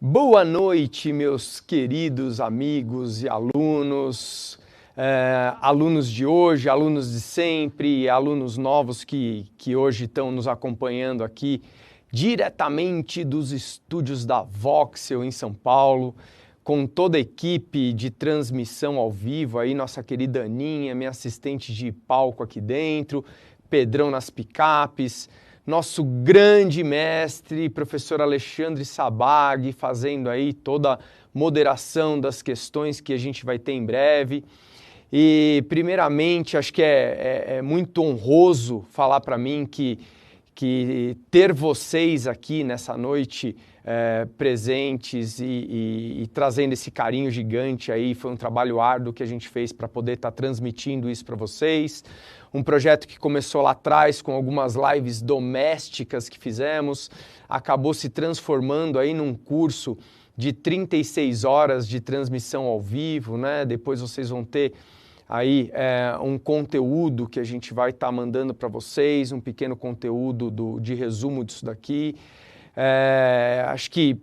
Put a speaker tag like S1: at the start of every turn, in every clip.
S1: Boa noite, meus queridos amigos e alunos, alunos de hoje, alunos de sempre, alunos novos que hoje estão nos acompanhando aqui diretamente dos estúdios da Voxel em São Paulo, com toda a equipe de transmissão ao vivo, aí nossa querida Aninha, minha assistente de palco aqui dentro, Pedrão nas picapes, nosso grande mestre, professor Alexandre Sabag, fazendo aí toda a moderação das questões que a gente vai ter em breve. E, primeiramente, acho que é muito honroso falar para mim que ter vocês aqui nessa noite presentes e trazendo esse carinho gigante aí, foi um trabalho árduo que a gente fez para poder estar transmitindo isso para vocês. Um projeto que começou lá atrás com algumas lives domésticas que fizemos, acabou se transformando aí num curso de 36 horas de transmissão ao vivo, né? Depois vocês vão ter aí um conteúdo que a gente vai estar mandando para vocês, um pequeno conteúdo de resumo disso daqui. Acho que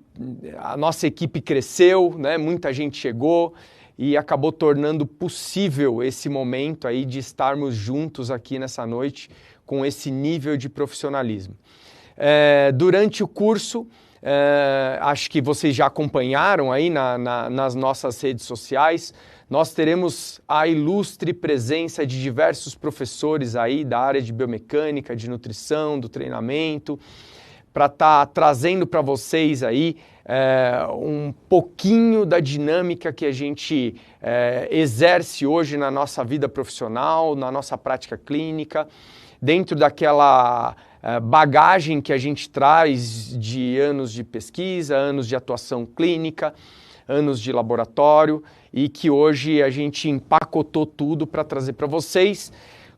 S1: a nossa equipe cresceu, né? Muita gente chegou e acabou tornando possível esse momento aí de estarmos juntos aqui nessa noite com esse nível de profissionalismo. Durante o curso, acho que vocês já acompanharam aí nas nossas redes sociais, nós teremos a ilustre presença de diversos professores aí da área de biomecânica, de nutrição, do treinamento, para estar trazendo para vocês aí um pouquinho da dinâmica que a gente exerce hoje na nossa vida profissional, na nossa prática clínica, dentro daquela bagagem que a gente traz de anos de pesquisa, anos de atuação clínica, anos de laboratório, e que hoje a gente empacotou tudo para trazer para vocês,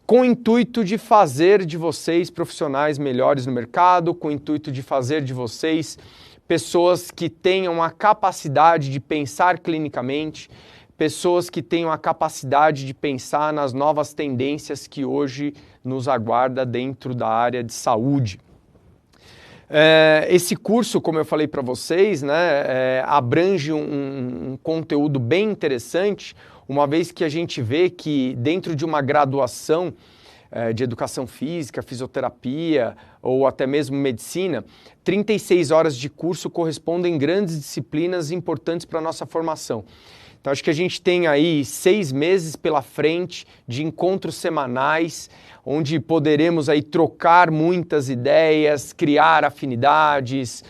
S1: com o intuito de fazer de vocês profissionais melhores no mercado, com o intuito de fazer de vocês pessoas que tenham a capacidade de pensar clinicamente, pessoas que tenham a capacidade de pensar nas novas tendências que hoje nos aguarda dentro da área de saúde. Esse curso, como eu falei para vocês, né, abrange um conteúdo bem interessante, uma vez que a gente vê que dentro de uma graduação de educação física, fisioterapia ou até mesmo medicina, 36 horas de curso correspondem grandes disciplinas importantes para a nossa formação. Então, acho que a gente tem aí 6 meses pela frente de encontros semanais, onde poderemos aí trocar muitas ideias, criar afinidades,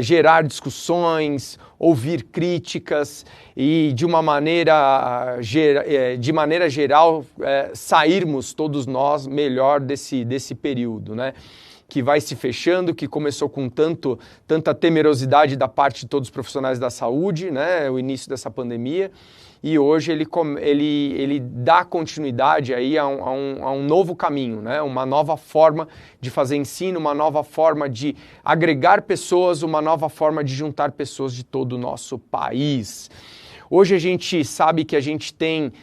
S1: gerar discussões, ouvir críticas e, de maneira geral, sairmos todos nós melhor desse período, né? Que vai se fechando, que começou com tanta temerosidade da parte de todos os profissionais da saúde, né, o início dessa pandemia, e hoje ele dá continuidade aí a um novo caminho, né, uma nova forma de fazer ensino, uma nova forma de agregar pessoas, uma nova forma de juntar pessoas de todo o nosso país. Hoje a gente sabe que a gente tem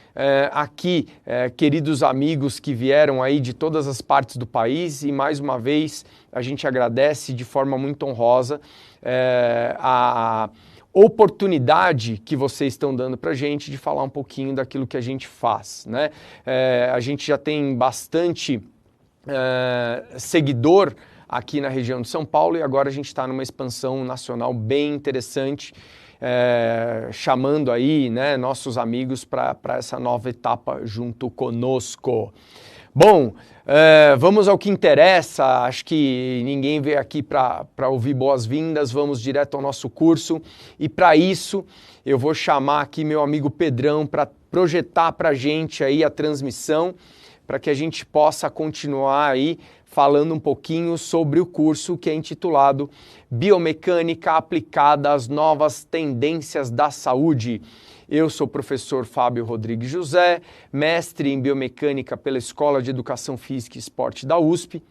S1: aqui queridos amigos que vieram aí de todas as partes do país e mais uma vez a gente agradece de forma muito honrosa a oportunidade que vocês estão dando para a gente de falar um pouquinho daquilo que a gente faz, né? A gente já tem bastante seguidor aqui na região de São Paulo e agora a gente está numa expansão nacional bem interessante, chamando aí, né, nossos amigos para essa nova etapa junto conosco. Bom, vamos ao que interessa. Acho que ninguém veio aqui para ouvir boas-vindas, vamos direto ao nosso curso e para isso eu vou chamar aqui meu amigo Pedrão para projetar para a gente aí a transmissão, para que a gente possa continuar aí falando um pouquinho sobre o curso que é intitulado Biomecânica aplicada às novas tendências da saúde. Eu sou o professor Fábio Rodrigues José, mestre em Biomecânica pela Escola de Educação Física e Esporte da USP.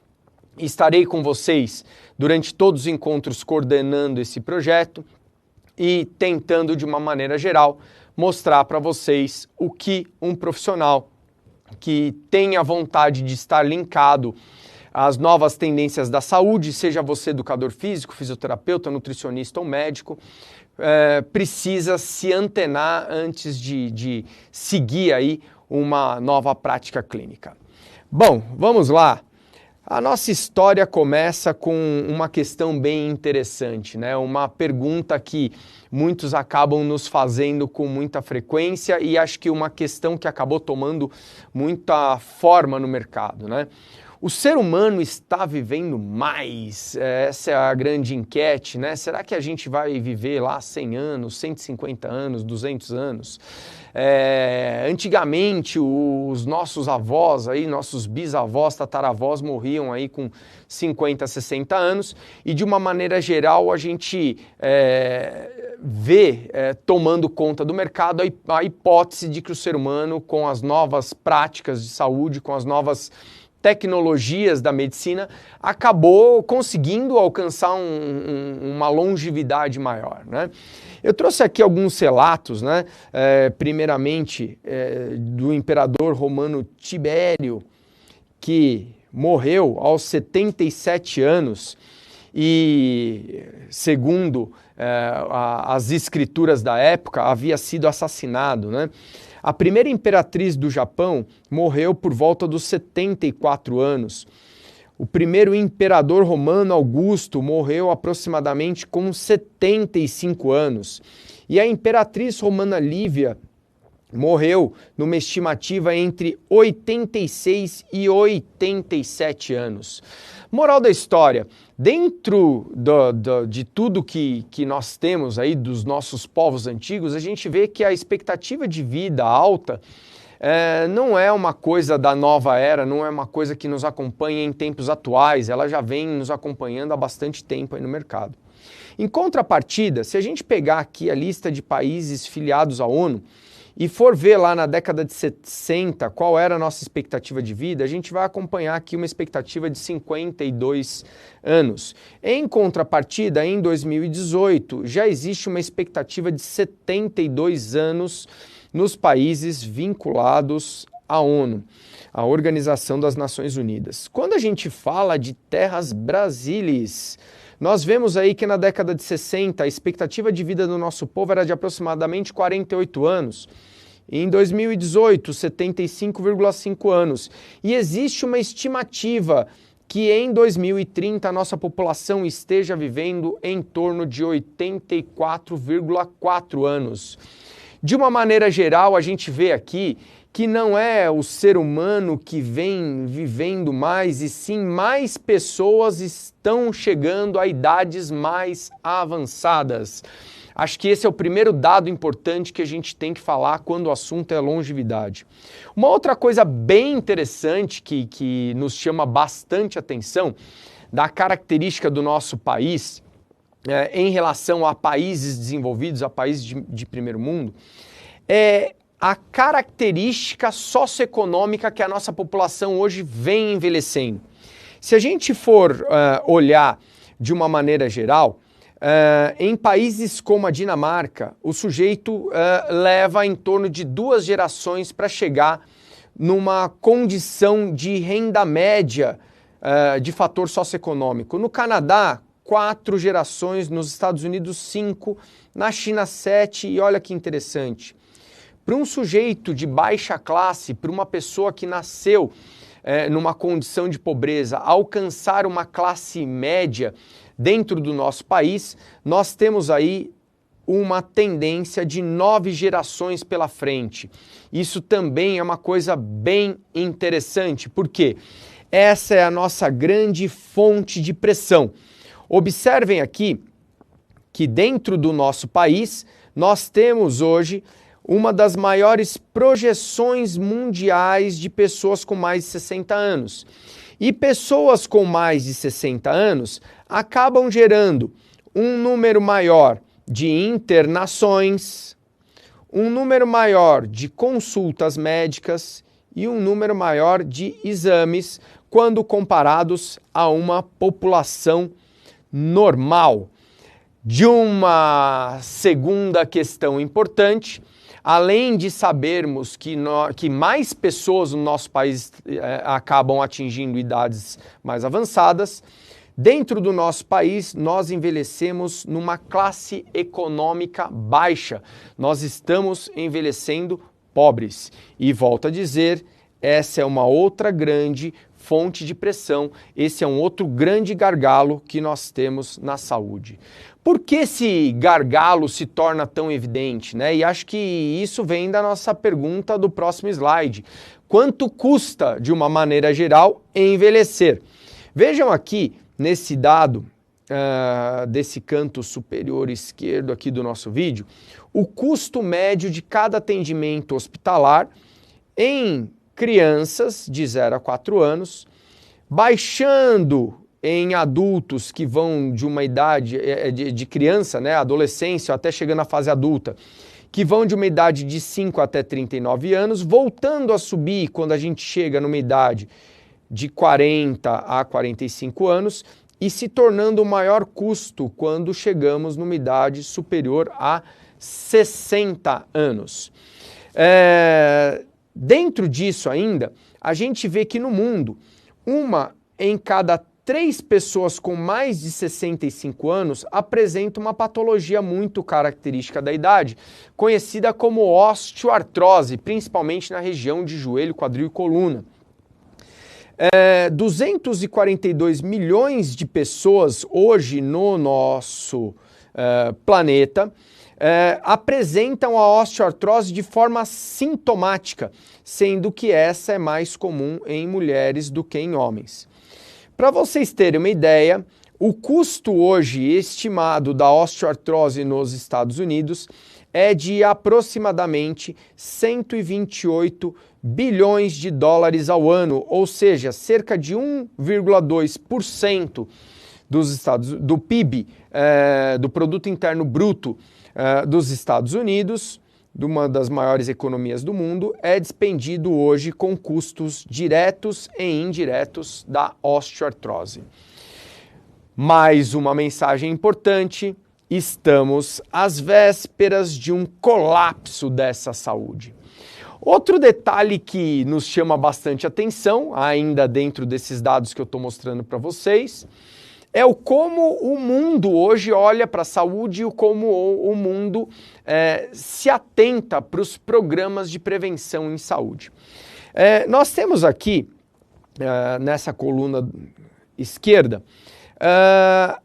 S1: Estarei com vocês durante todos os encontros coordenando esse projeto e tentando, de uma maneira geral, mostrar para vocês o que um profissional que tem a vontade de estar linkado às novas tendências da saúde, seja você educador físico, fisioterapeuta, nutricionista ou médico, precisa se antenar antes de seguir aí uma nova prática clínica. Bom, vamos lá. A nossa história começa com uma questão bem interessante, né? Uma pergunta que muitos acabam nos fazendo com muita frequência e acho que uma questão que acabou tomando muita forma no mercado, né? O ser humano está vivendo mais? Essa é a grande enquete, né? Será que a gente vai viver lá 100 anos, 150 anos, 200 anos? Antigamente, os nossos avós, aí, nossos bisavós, tataravós morriam aí com 50, 60 anos e de uma maneira geral a gente vê tomando conta do mercado a hipótese de que o ser humano, com as novas práticas de saúde, com as novas tecnologias da medicina, acabou conseguindo alcançar uma longevidade maior, né? Eu trouxe aqui alguns relatos, né? Primeiramente do imperador romano Tibério, que morreu aos 77 anos e, segundo as escrituras da época, havia sido assassinado, né? A primeira imperatriz do Japão morreu por volta dos 74 anos. O primeiro imperador romano, Augusto, morreu aproximadamente com 75 anos. E a imperatriz romana Lívia morreu numa estimativa entre 86 e 87 anos. Moral da história, dentro de tudo que nós temos aí dos nossos povos antigos, a gente vê que a expectativa de vida alta não é uma coisa da nova era, não é uma coisa que nos acompanha em tempos atuais, ela já vem nos acompanhando há bastante tempo aí no mercado. Em contrapartida, se a gente pegar aqui a lista de países filiados à ONU, e for ver lá na década de 60 qual era a nossa expectativa de vida, a gente vai acompanhar aqui uma expectativa de 52 anos. Em contrapartida, em 2018, já existe uma expectativa de 72 anos nos países vinculados à ONU, a Organização das Nações Unidas. Quando a gente fala de terras brasileiras, nós vemos aí que na década de 60 a expectativa de vida do nosso povo era de aproximadamente 48 anos. Em 2018, 75,5 anos. E existe uma estimativa que em 2030 a nossa população esteja vivendo em torno de 84,4 anos. De uma maneira geral, a gente vê aqui que não é o ser humano que vem vivendo mais, e sim mais pessoas estão chegando a idades mais avançadas. Acho que esse é o primeiro dado importante que a gente tem que falar quando o assunto é longevidade. Uma outra coisa bem interessante que nos chama bastante atenção da característica do nosso país em relação a países desenvolvidos, a países de primeiro mundo, é a característica socioeconômica que a nossa população hoje vem envelhecendo. Se a gente for olhar de uma maneira geral, em países como a Dinamarca, o sujeito leva em torno de 2 gerações para chegar numa condição de renda média de fator socioeconômico. No Canadá, 4 gerações, nos Estados Unidos 5, na China 7, e olha que interessante. Para um sujeito de baixa classe, para uma pessoa que nasceu numa condição de pobreza, alcançar uma classe média dentro do nosso país, nós temos aí uma tendência de 9 gerações pela frente. Isso também é uma coisa bem interessante, porque essa é a nossa grande fonte de pressão. Observem aqui que dentro do nosso país, nós temos hoje uma das maiores projeções mundiais de pessoas com mais de 60 anos. E pessoas com mais de 60 anos acabam gerando um número maior de internações, um número maior de consultas médicas e um número maior de exames quando comparados a uma população normal. De uma segunda questão importante, além de sabermos que mais pessoas no nosso país acabam atingindo idades mais avançadas, Dentro do nosso país, nós envelhecemos numa classe econômica baixa. Nós estamos envelhecendo pobres. E volto a dizer, essa é uma outra grande fonte de pressão, esse é um outro grande gargalo que nós temos na saúde. Por que esse gargalo se torna tão evidente, né? E acho que isso vem da nossa pergunta do próximo slide. Quanto custa, de uma maneira geral, envelhecer? Vejam aqui, nesse dado desse canto superior esquerdo aqui do nosso vídeo, o custo médio de cada atendimento hospitalar em crianças de 0 a 4 anos, baixando em adultos que vão de uma idade de criança, né, adolescência, até chegando à fase adulta, que vão de uma idade de 5 até 39 anos, voltando a subir quando a gente chega numa idade de 40 a 45 anos e se tornando o maior custo quando chegamos numa idade superior a 60 anos. Dentro disso ainda, a gente vê que no mundo, 1 em cada 3 pessoas com mais de 65 anos apresenta uma patologia muito característica da idade, conhecida como osteoartrose, principalmente na região de joelho, quadril e coluna. 242 milhões de pessoas hoje no nosso planeta apresentam a osteoartrose de forma sintomática, sendo que essa é mais comum em mulheres do que em homens. Para vocês terem uma ideia, o custo hoje estimado da osteoartrose nos Estados Unidos é de aproximadamente 128 bilhões de dólares ao ano, ou seja, cerca de 1,2% do PIB, do Produto Interno Bruto dos Estados Unidos, de uma das maiores economias do mundo, é despendido hoje com custos diretos e indiretos da osteoartrose. Mais uma mensagem importante: estamos às vésperas de um colapso dessa saúde. Outro detalhe que nos chama bastante atenção, ainda dentro desses dados que eu estou mostrando para vocês, é o como o mundo hoje olha para a saúde e como o mundo se atenta para os programas de prevenção em saúde. Nós temos aqui, nessa coluna esquerda,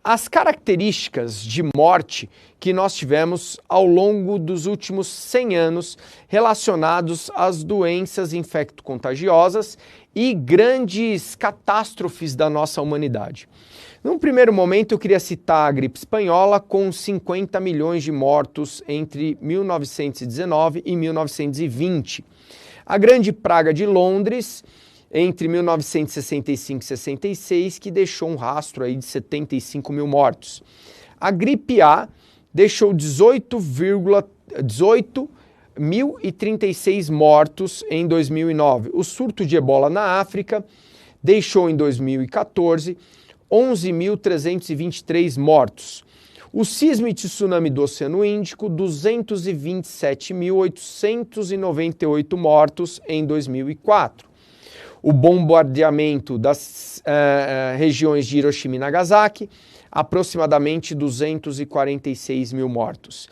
S1: as características de morte que nós tivemos ao longo dos últimos 100 anos relacionados às doenças infecto-contagiosas e grandes catástrofes da nossa humanidade. Num primeiro momento, eu queria citar a gripe espanhola, com 50 milhões de mortos entre 1919 e 1920. A grande praga de Londres, entre 1965 e 66, que deixou um rastro aí de 75 mil mortos. A gripe A deixou 18.036 mortos em 2009. O surto de ebola na África deixou em 2014 11.323 mortos. O sismo e tsunami do Oceano Índico, 227.898 mortos em 2004. O bombardeamento das regiões de Hiroshima e Nagasaki, aproximadamente 246 mil mortos.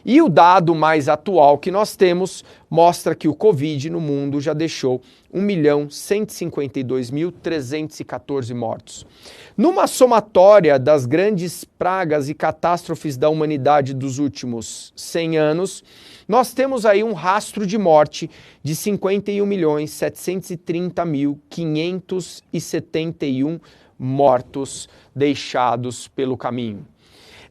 S1: E o dado mais atual que nós temos mostra que o Covid no mundo já deixou 1.152.314 mortos. Numa somatória das grandes pragas e catástrofes da humanidade dos últimos 100 anos, nós temos aí um rastro de morte de 51.730.571 mortos deixados pelo caminho.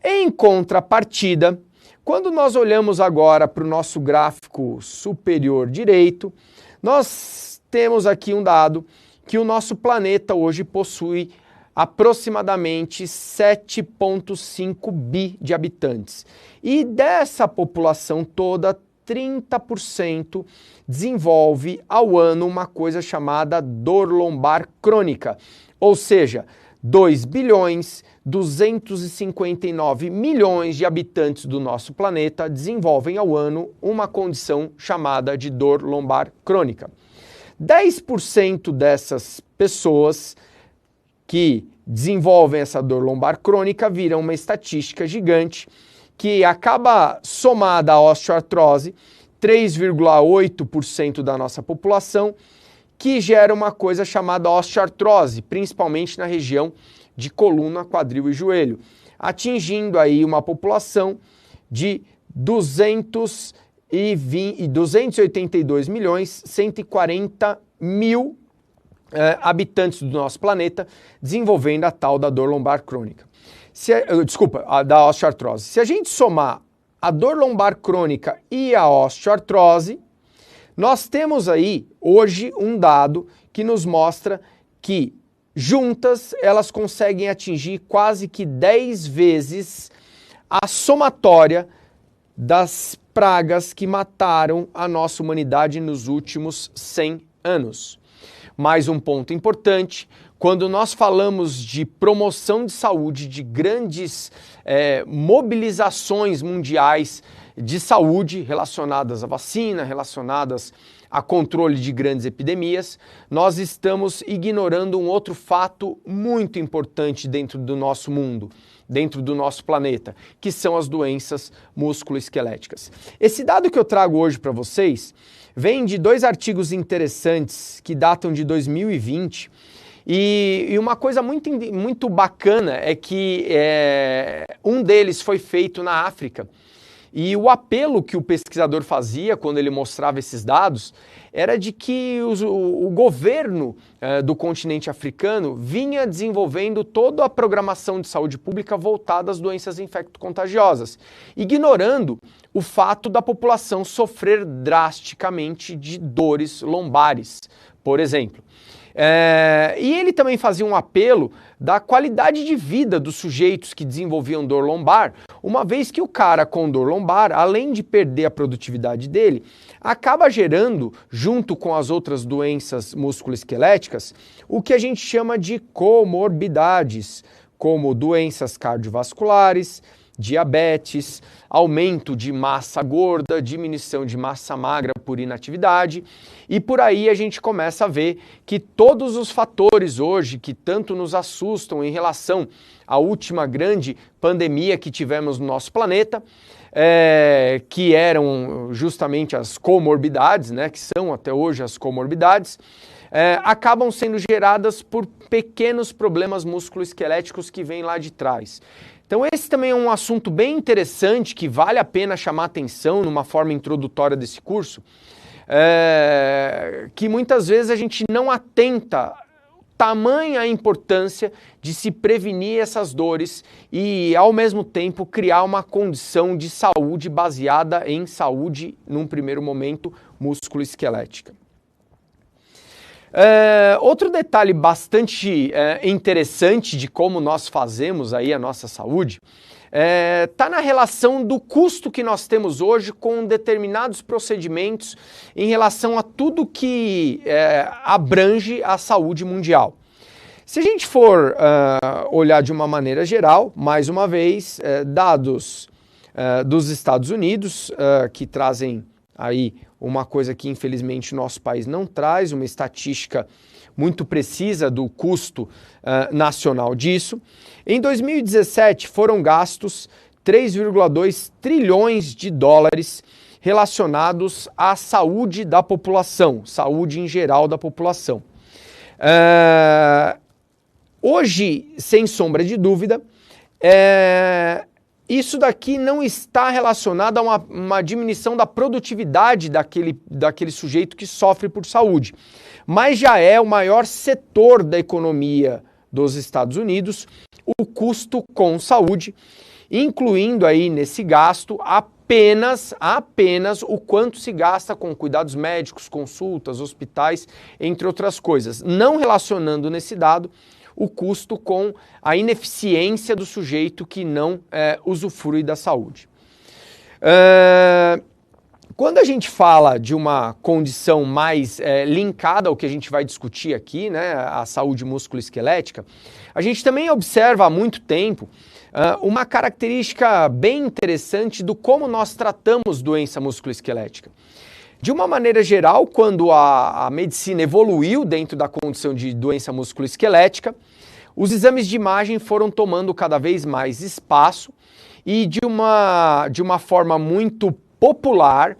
S1: Em contrapartida, quando nós olhamos agora para o nosso gráfico superior direito, nós temos aqui um dado que o nosso planeta hoje possui aproximadamente 7,5 bi de habitantes. E dessa população toda, 30% desenvolve ao ano uma coisa chamada dor lombar crônica, ou seja, 2.259 milhões de habitantes do nosso planeta desenvolvem ao ano uma condição chamada de dor lombar crônica. 10% dessas pessoas que desenvolvem essa dor lombar crônica viram uma estatística gigante que acaba somada à osteoartrose, 3,8% da nossa população, que gera uma coisa chamada osteoartrose, principalmente na região de coluna, quadril e joelho, atingindo aí uma população de 282 milhões 140 mil habitantes do nosso planeta, desenvolvendo a tal da dor lombar crônica. Da osteoartrose. Se a gente somar a dor lombar crônica e a osteoartrose, nós temos aí hoje um dado que nos mostra que juntas elas conseguem atingir quase que 10 vezes a somatória das pragas que mataram a nossa humanidade nos últimos 100 anos. Mais um ponto importante, quando nós falamos de promoção de saúde, de grandes mobilizações mundiais de saúde relacionadas à vacina, relacionadas a controle de grandes epidemias, nós estamos ignorando um outro fato muito importante dentro do nosso mundo, dentro do nosso planeta, que são as doenças musculoesqueléticas. Esse dado que eu trago hoje para vocês vem de 2 artigos interessantes que datam de 2020 e uma coisa muito bacana é que um deles foi feito na África. E o apelo que o pesquisador fazia quando ele mostrava esses dados era de que o governo do continente africano vinha desenvolvendo toda a programação de saúde pública voltada às doenças infecto-contagiosas, ignorando o fato da população sofrer drasticamente de dores lombares, por exemplo. E ele também fazia um apelo da qualidade de vida dos sujeitos que desenvolviam dor lombar, uma vez que o cara com dor lombar, além de perder a produtividade dele, acaba gerando, junto com as outras doenças musculoesqueléticas, o que a gente chama de comorbidades, como doenças cardiovasculares, diabetes, aumento de massa gorda, diminuição de massa magra por inatividade, e por aí a gente começa a ver que todos os fatores hoje que tanto nos assustam em relação à última grande pandemia que tivemos no nosso planeta, que eram justamente as comorbidades, né, que são até hoje as comorbidades, acabam sendo geradas por pequenos problemas musculoesqueléticos que vêm lá de trás. Então esse também é um assunto bem interessante que vale a pena chamar atenção numa forma introdutória desse curso, que muitas vezes a gente não atenta tamanha a importância de se prevenir essas dores e ao mesmo tempo criar uma condição de saúde baseada em saúde, num primeiro momento, musculoesquelética. Outro detalhe bastante interessante de como nós fazemos aí a nossa saúde está na relação do custo que nós temos hoje com determinados procedimentos em relação a tudo que abrange a saúde mundial. Se a gente for olhar de uma maneira geral, mais uma vez, dados dos Estados Unidos que trazem aí uma coisa que infelizmente o nosso país não traz, uma estatística muito precisa do custo nacional disso. Em 2017 foram gastos 3,2 trilhões de dólares relacionados à saúde da população, saúde em geral da população. Hoje, sem sombra de dúvida, isso daqui não está relacionado a uma diminuição da produtividade daquele sujeito que sofre por saúde, mas já é o maior setor da economia dos Estados Unidos, o custo com saúde, incluindo aí nesse gasto apenas o quanto se gasta com cuidados médicos, consultas, hospitais, entre outras coisas, não relacionando nesse dado o custo com a ineficiência do sujeito que não usufrui da saúde. Quando a gente fala de uma condição mais linkada ao que a gente vai discutir aqui, né, a saúde musculoesquelética, a gente também observa há muito tempo uma característica bem interessante do como nós tratamos doença musculoesquelética. De uma maneira geral, quando a medicina evoluiu dentro da condição de doença musculoesquelética, os exames de imagem foram tomando cada vez mais espaço e de uma forma muito popular,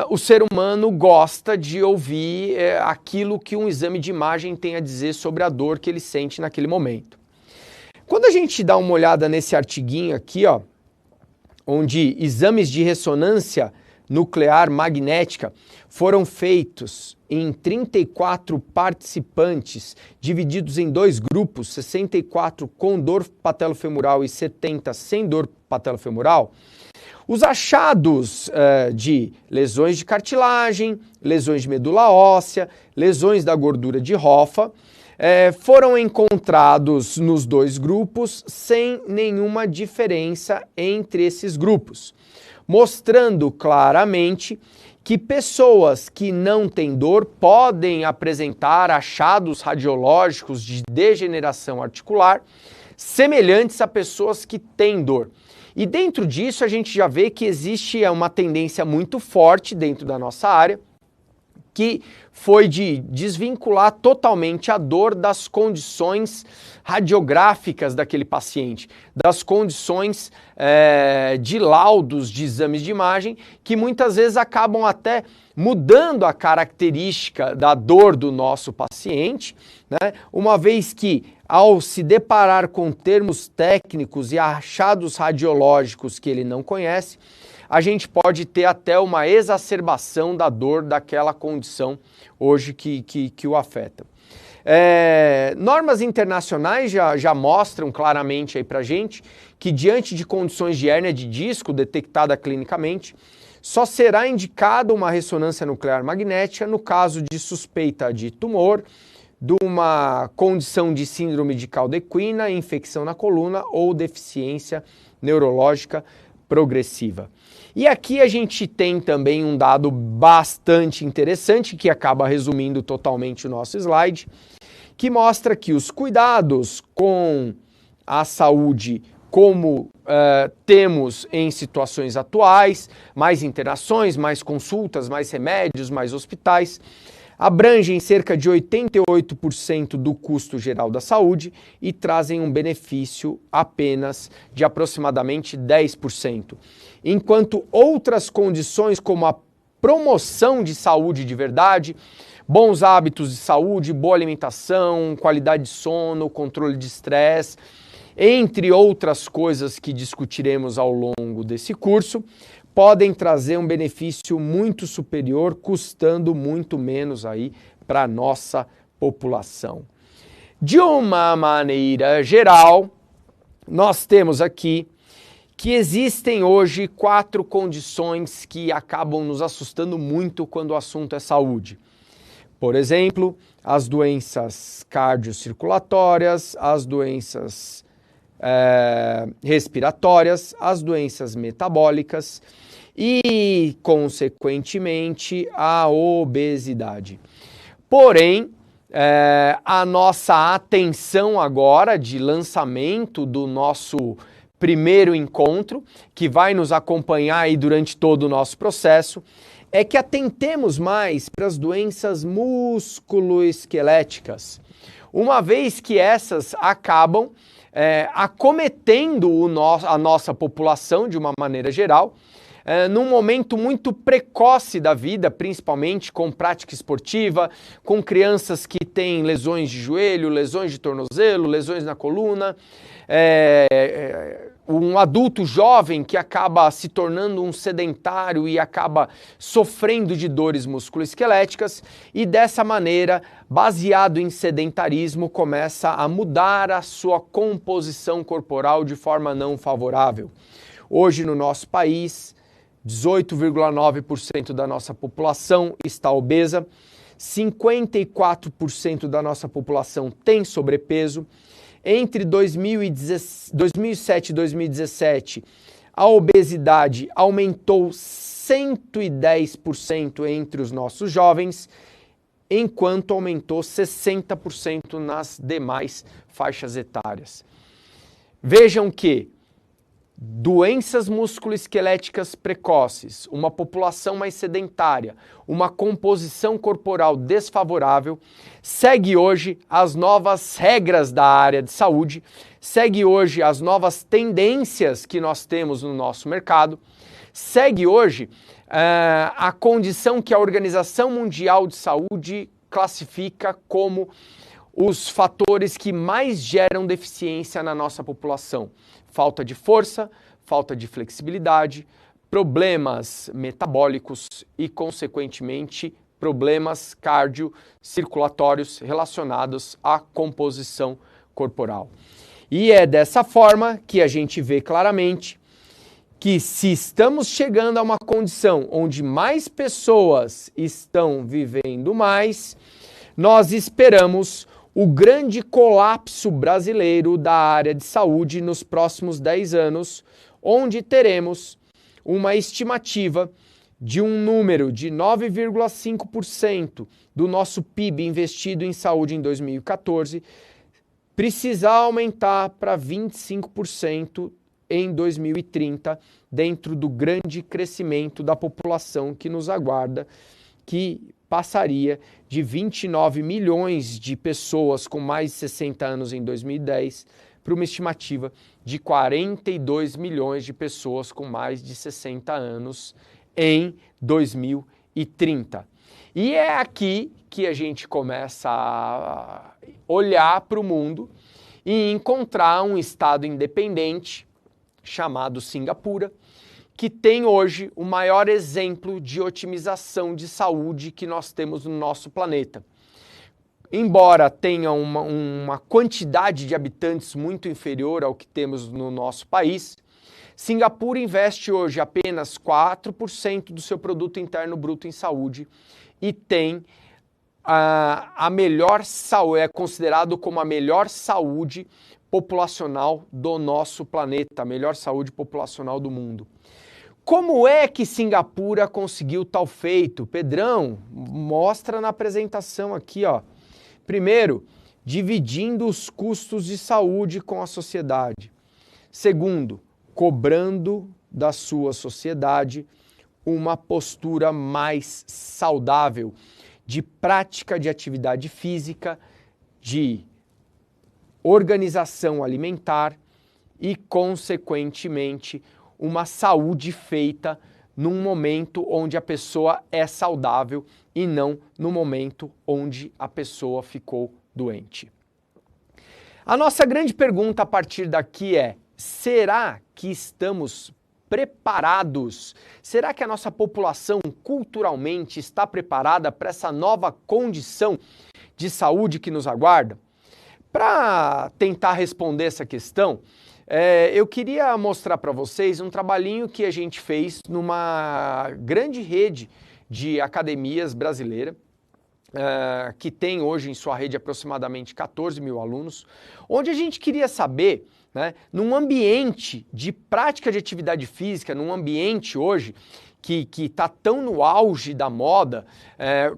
S1: o ser humano gosta de ouvir aquilo que um exame de imagem tem a dizer sobre a dor que ele sente naquele momento. Quando a gente dá uma olhada nesse artiguinho aqui, ó, onde exames de ressonância nuclear magnética foram feitos em 34 participantes, divididos em 2 grupos, 64 com dor patelofemoral e 70 sem dor patelofemoral, os achados de lesões de cartilagem, lesões de medula óssea, lesões da gordura de Hoffa, foram encontrados nos 2 grupos sem nenhuma diferença entre esses grupos, mostrando claramente que pessoas que não têm dor podem apresentar achados radiológicos de degeneração articular semelhantes a pessoas que têm dor. E dentro disso a gente já vê que existe uma tendência muito forte dentro da nossa área, que foi de desvincular totalmente a dor das condições radiográficas daquele paciente, das condições de laudos de exames de imagem, que muitas vezes acabam até mudando a característica da dor do nosso paciente, né? Uma vez que, ao se deparar com termos técnicos e achados radiológicos que ele não conhece, a gente pode ter até uma exacerbação da dor daquela condição hoje que o afeta. Normas internacionais já mostram claramente aí pra gente que diante de condições de hérnia de disco detectada clinicamente, só será indicada uma ressonância nuclear magnética no caso de suspeita de tumor, de uma condição de síndrome de caldequina, infecção na coluna ou deficiência neurológica progressiva. E aqui a gente tem também um dado bastante interessante que acaba resumindo totalmente o nosso slide, que mostra que os cuidados com a saúde, como temos em situações atuais, mais internações, mais consultas, mais remédios, mais hospitais, abrangem cerca de 88% do custo geral da saúde e trazem um benefício apenas de aproximadamente 10%. Enquanto outras condições como a promoção de saúde de verdade, bons hábitos de saúde, boa alimentação, qualidade de sono, controle de estresse, entre outras coisas que discutiremos ao longo desse curso, podem trazer um benefício muito superior, custando muito menos aí para a nossa população. De uma maneira geral, nós temos aqui que existem hoje 4 condições que acabam nos assustando muito quando o assunto é saúde. Por exemplo, as doenças cardiocirculatórias, as doenças respiratórias, as doenças metabólicas e, consequentemente, a obesidade. Porém, a nossa atenção agora de lançamento do nosso primeiro encontro, que vai nos acompanhar aí durante todo o nosso processo, é que atentemos mais para as doenças musculoesqueléticas, uma vez que essas acabam acometendo a nossa população de uma maneira geral, num momento muito precoce da vida, principalmente com prática esportiva, com crianças que têm lesões de joelho, lesões de tornozelo, lesões na coluna, um adulto jovem que acaba se tornando um sedentário e acaba sofrendo de dores musculoesqueléticas e dessa maneira, baseado em sedentarismo, começa a mudar a sua composição corporal de forma não favorável. Hoje no nosso país, 18,9% da nossa população está obesa, 54% da nossa população tem sobrepeso. Entre 2007 e 2017, a obesidade aumentou 110% entre os nossos jovens, enquanto aumentou 60% nas demais faixas etárias. Vejam que doenças musculoesqueléticas precoces, uma população mais sedentária, uma composição corporal desfavorável, segue hoje as novas regras da área de saúde, segue hoje as novas tendências que nós temos no nosso mercado, segue hoje a condição que a Organização Mundial de Saúde classifica como os fatores que mais geram deficiência na nossa população. Falta de força, falta de flexibilidade, problemas metabólicos e, consequentemente, problemas cardiocirculatórios relacionados à composição corporal. E é dessa forma que a gente vê claramente que se estamos chegando a uma condição onde mais pessoas estão vivendo mais, nós esperamos o grande colapso brasileiro da área de saúde nos próximos 10 anos, onde teremos uma estimativa de um número de 9,5% do nosso PIB investido em saúde em 2014, precisar aumentar para 25% em 2030, dentro do grande crescimento da população que nos aguarda, que passaria de 29 milhões de pessoas com mais de 60 anos em 2010 para uma estimativa de 42 milhões de pessoas com mais de 60 anos em 2030. E é aqui que a gente começa a olhar para o mundo e encontrar um estado independente chamado Singapura, que tem hoje o maior exemplo de otimização de saúde que nós temos no nosso planeta. Embora tenha uma quantidade de habitantes muito inferior ao que temos no nosso país, Singapura investe hoje apenas 4% do seu produto interno bruto em saúde e tem a melhor saúde, é considerado como a melhor saúde populacional do nosso planeta, a melhor saúde populacional do mundo. Como é que Singapura conseguiu tal feito? Pedrão, mostra na apresentação aqui, ó. Primeiro, dividindo os custos de saúde com a sociedade. Segundo, cobrando da sua sociedade uma postura mais saudável, de prática de atividade física, de organização alimentar e, consequentemente, uma saúde feita num momento onde a pessoa é saudável e não no momento onde a pessoa ficou doente. A nossa grande pergunta a partir daqui é: será que estamos preparados? Será que a nossa população culturalmente está preparada para essa nova condição de saúde que nos aguarda? Para tentar responder essa questão, eu queria mostrar para vocês um trabalhinho que a gente fez numa grande rede de academias brasileira, que tem hoje em sua rede aproximadamente 14 mil alunos, onde a gente queria saber, né, num ambiente de prática de atividade física, num ambiente hoje que está tão no auge da moda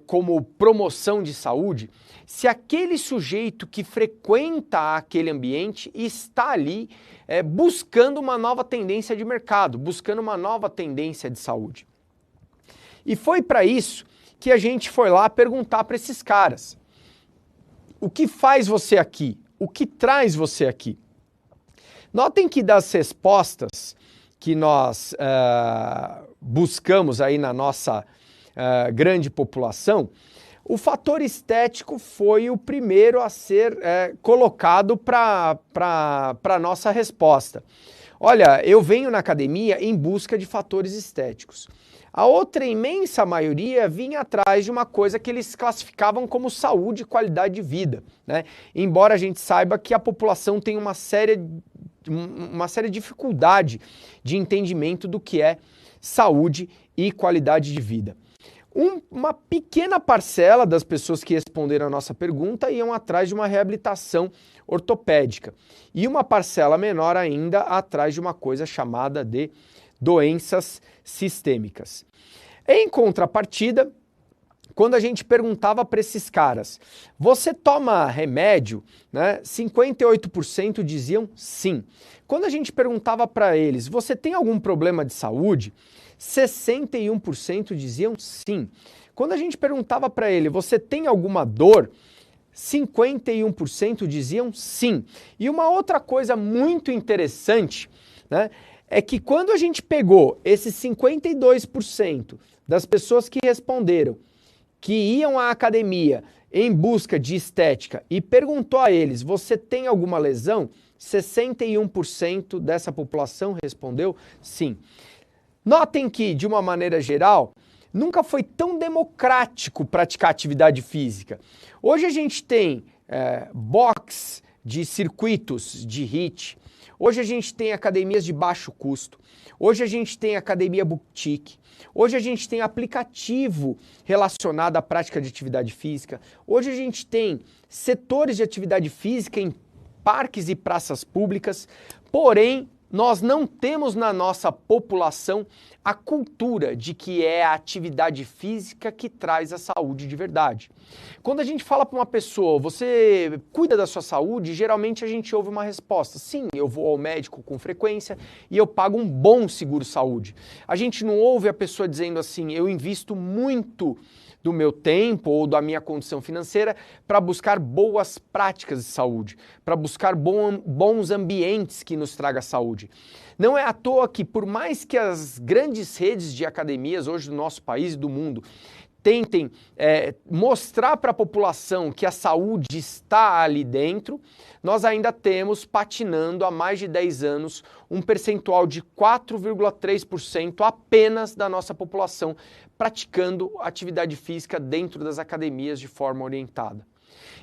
S1: como promoção de saúde, se aquele sujeito que frequenta aquele ambiente está ali buscando uma nova tendência de mercado, buscando uma nova tendência de saúde. E foi para isso que a gente foi lá perguntar para esses caras: o que faz você aqui? O que traz você aqui? Notem que das respostas que nós buscamos aí na nossa grande população, o fator estético foi o primeiro a ser colocado para a nossa resposta. Olha, eu venho na academia em busca de fatores estéticos. A outra imensa maioria vinha atrás de uma coisa que eles classificavam como saúde e qualidade de vida, né? Embora a gente saiba que a população tem uma séria dificuldade de entendimento do que é saúde e qualidade de vida. Uma pequena parcela das pessoas que responderam a nossa pergunta iam atrás de uma reabilitação ortopédica e uma parcela menor ainda atrás de uma coisa chamada de doenças sistêmicas. Em contrapartida, quando a gente perguntava para esses caras, você toma remédio? Né? 58% diziam sim. Quando a gente perguntava para eles, você tem algum problema de saúde? 61% diziam sim. Quando a gente perguntava para ele, você tem alguma dor? 51% diziam sim. E uma outra coisa muito interessante, né, é que quando a gente pegou esses 52% das pessoas que responderam que iam à academia em busca de estética e perguntou a eles, você tem alguma lesão? 61% dessa população respondeu sim. Notem que, de uma maneira geral, nunca foi tão democrático praticar atividade física. Hoje a gente tem box de circuitos de HIIT, hoje a gente tem academias de baixo custo, hoje a gente tem academia boutique, hoje a gente tem aplicativo relacionado à prática de atividade física, hoje a gente tem setores de atividade física em parques e praças públicas, porém, nós não temos na nossa população a cultura de que é a atividade física que traz a saúde de verdade. Quando a gente fala para uma pessoa, você cuida da sua saúde, geralmente a gente ouve uma resposta, sim, eu vou ao médico com frequência e eu pago um bom seguro-saúde. A gente não ouve a pessoa dizendo assim, eu invisto muito do meu tempo ou da minha condição financeira para buscar boas práticas de saúde, para buscar bons ambientes que nos tragam saúde. Não é à toa que, por mais que as grandes redes de academias hoje do nosso país e do mundo tentem mostrar para a população que a saúde está ali dentro, nós ainda temos patinando há mais de 10 anos um percentual de 4,3% apenas da nossa população praticando atividade física dentro das academias de forma orientada.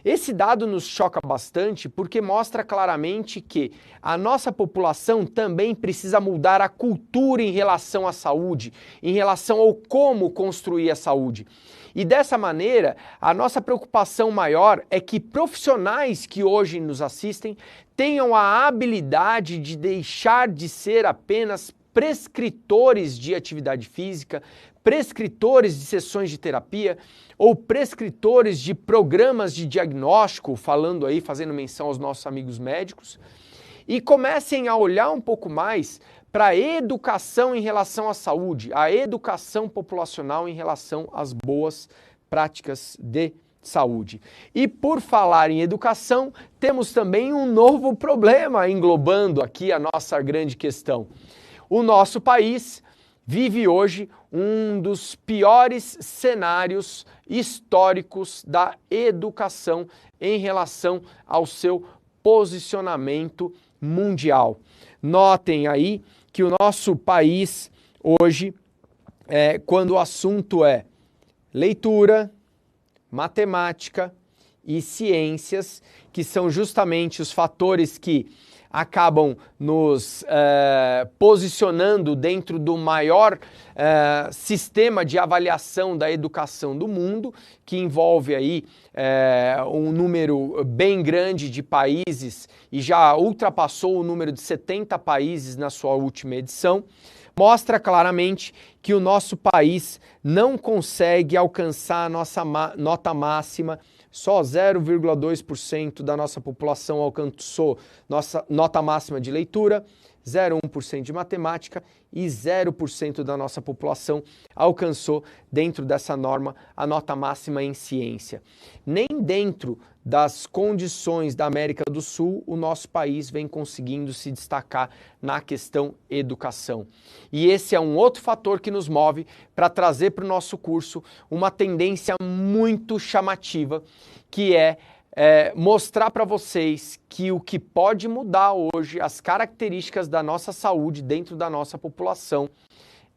S1: Esse dado nos choca bastante porque mostra claramente que a nossa população também precisa mudar a cultura em relação à saúde, em relação ao como construir a saúde. E dessa maneira, a nossa preocupação maior é que profissionais que hoje nos assistem tenham a habilidade de deixar de ser apenas prescritores de atividade física, prescritores de sessões de terapia ou prescritores de programas de diagnóstico, fazendo menção aos nossos amigos médicos, e comecem a olhar um pouco mais para a educação em relação à saúde, a educação populacional em relação às boas práticas de saúde. E por falar em educação, temos também um novo problema englobando aqui a nossa grande questão. O nosso país vive hoje um dos piores cenários históricos da educação em relação ao seu posicionamento mundial. Notem aí que o nosso país hoje, quando o assunto é leitura, matemática e ciências, que são justamente os fatores que acabam nos posicionando dentro do maior sistema de avaliação da educação do mundo, que envolve aí um número bem grande de países e já ultrapassou o número de 70 países na sua última edição, mostra claramente que o nosso país não consegue alcançar a nossa nota máxima. Só 0,2% da nossa população alcançou nossa nota máxima de leitura, 0,1% de matemática e 0% da nossa população alcançou dentro dessa norma a nota máxima em ciência. Nem dentro das condições da América do Sul o nosso país vem conseguindo se destacar na questão educação. E esse é um outro fator que nos move para trazer para o nosso curso uma tendência muito chamativa, que é mostrar para vocês que o que pode mudar hoje as características da nossa saúde dentro da nossa população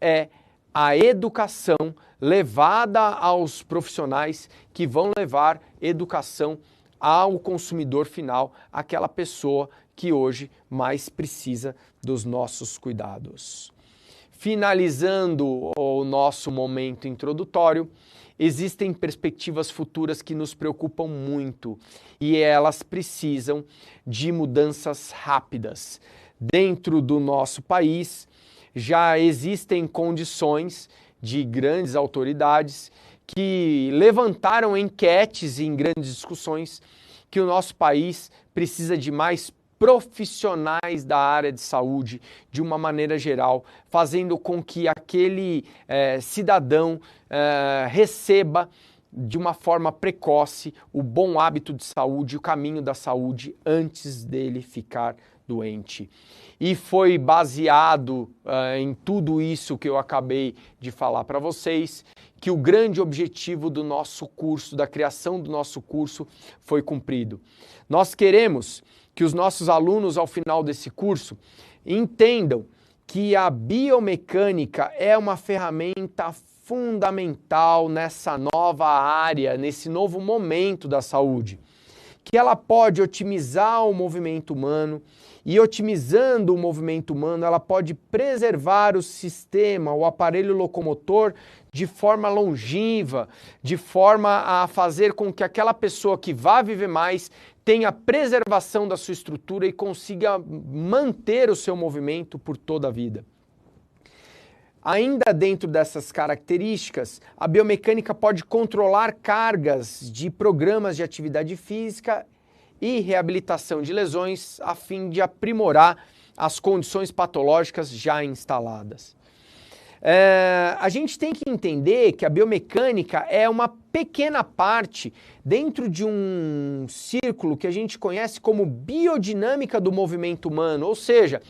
S1: é a educação levada aos profissionais que vão levar educação ao consumidor final, aquela pessoa que hoje mais precisa dos nossos cuidados. Finalizando o nosso momento introdutório, existem perspectivas futuras que nos preocupam muito e elas precisam de mudanças rápidas. Dentro do nosso país, já existem condições de grandes autoridades que levantaram enquetes em grandes discussões que o nosso país precisa de mais profissionais da área de saúde, de uma maneira geral, fazendo com que aquele cidadão receba de uma forma precoce o bom hábito de saúde, o caminho da saúde antes dele ficar doente. E foi baseado em tudo isso que eu acabei de falar para vocês, que o grande objetivo do nosso curso, da criação do nosso curso, foi cumprido. Nós queremos que os nossos alunos, ao final desse curso, entendam que a biomecânica é uma ferramenta fundamental nessa nova área, nesse novo momento da saúde, que ela pode otimizar o movimento humano e, otimizando o movimento humano, ela pode preservar o sistema, o aparelho locomotor de forma longeva, de forma a fazer com que aquela pessoa que vá viver mais tenha preservação da sua estrutura e consiga manter o seu movimento por toda a vida. Ainda dentro dessas características, a biomecânica pode controlar cargas de programas de atividade física e reabilitação de lesões a fim de aprimorar as condições patológicas já instaladas. A gente tem que entender que a biomecânica é uma pequena parte dentro de um círculo que a gente conhece como biodinâmica do movimento humano, ou seja,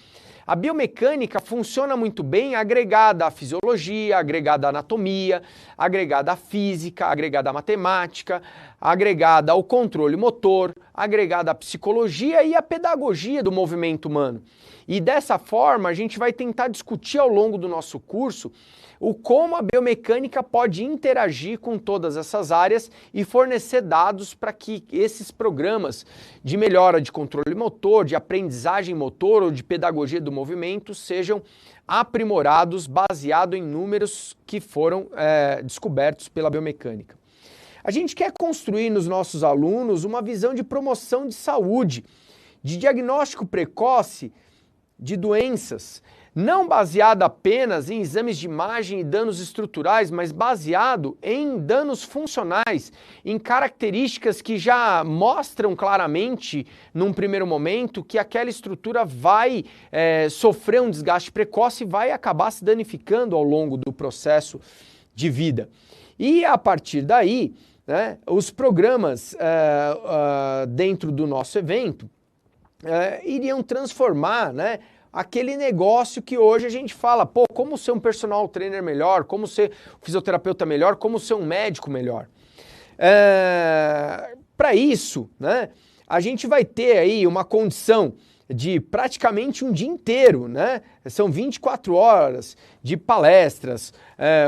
S1: a biomecânica funciona muito bem agregada à fisiologia, agregada à anatomia, agregada à física, agregada à matemática, agregada ao controle motor, agregada à psicologia e à pedagogia do movimento humano. E dessa forma a gente vai tentar discutir ao longo do nosso curso o como a biomecânica pode interagir com todas essas áreas e fornecer dados para que esses programas de melhora de controle motor, de aprendizagem motor ou de pedagogia do movimento sejam aprimorados baseado em números que foram descobertos pela biomecânica. A gente quer construir nos nossos alunos uma visão de promoção de saúde, de diagnóstico precoce de doenças, não baseado apenas em exames de imagem e danos estruturais, mas baseado em danos funcionais, em características que já mostram claramente, num primeiro momento, que aquela estrutura vai sofrer um desgaste precoce e vai acabar se danificando ao longo do processo de vida. E a partir daí, né, os programas dentro do nosso evento iriam transformar, né, aquele negócio que hoje a gente fala, pô, como ser um personal trainer melhor, como ser um fisioterapeuta melhor, como ser um médico melhor. Para isso, né, a gente vai ter aí uma condição de praticamente um dia inteiro, né? São 24 horas de palestras,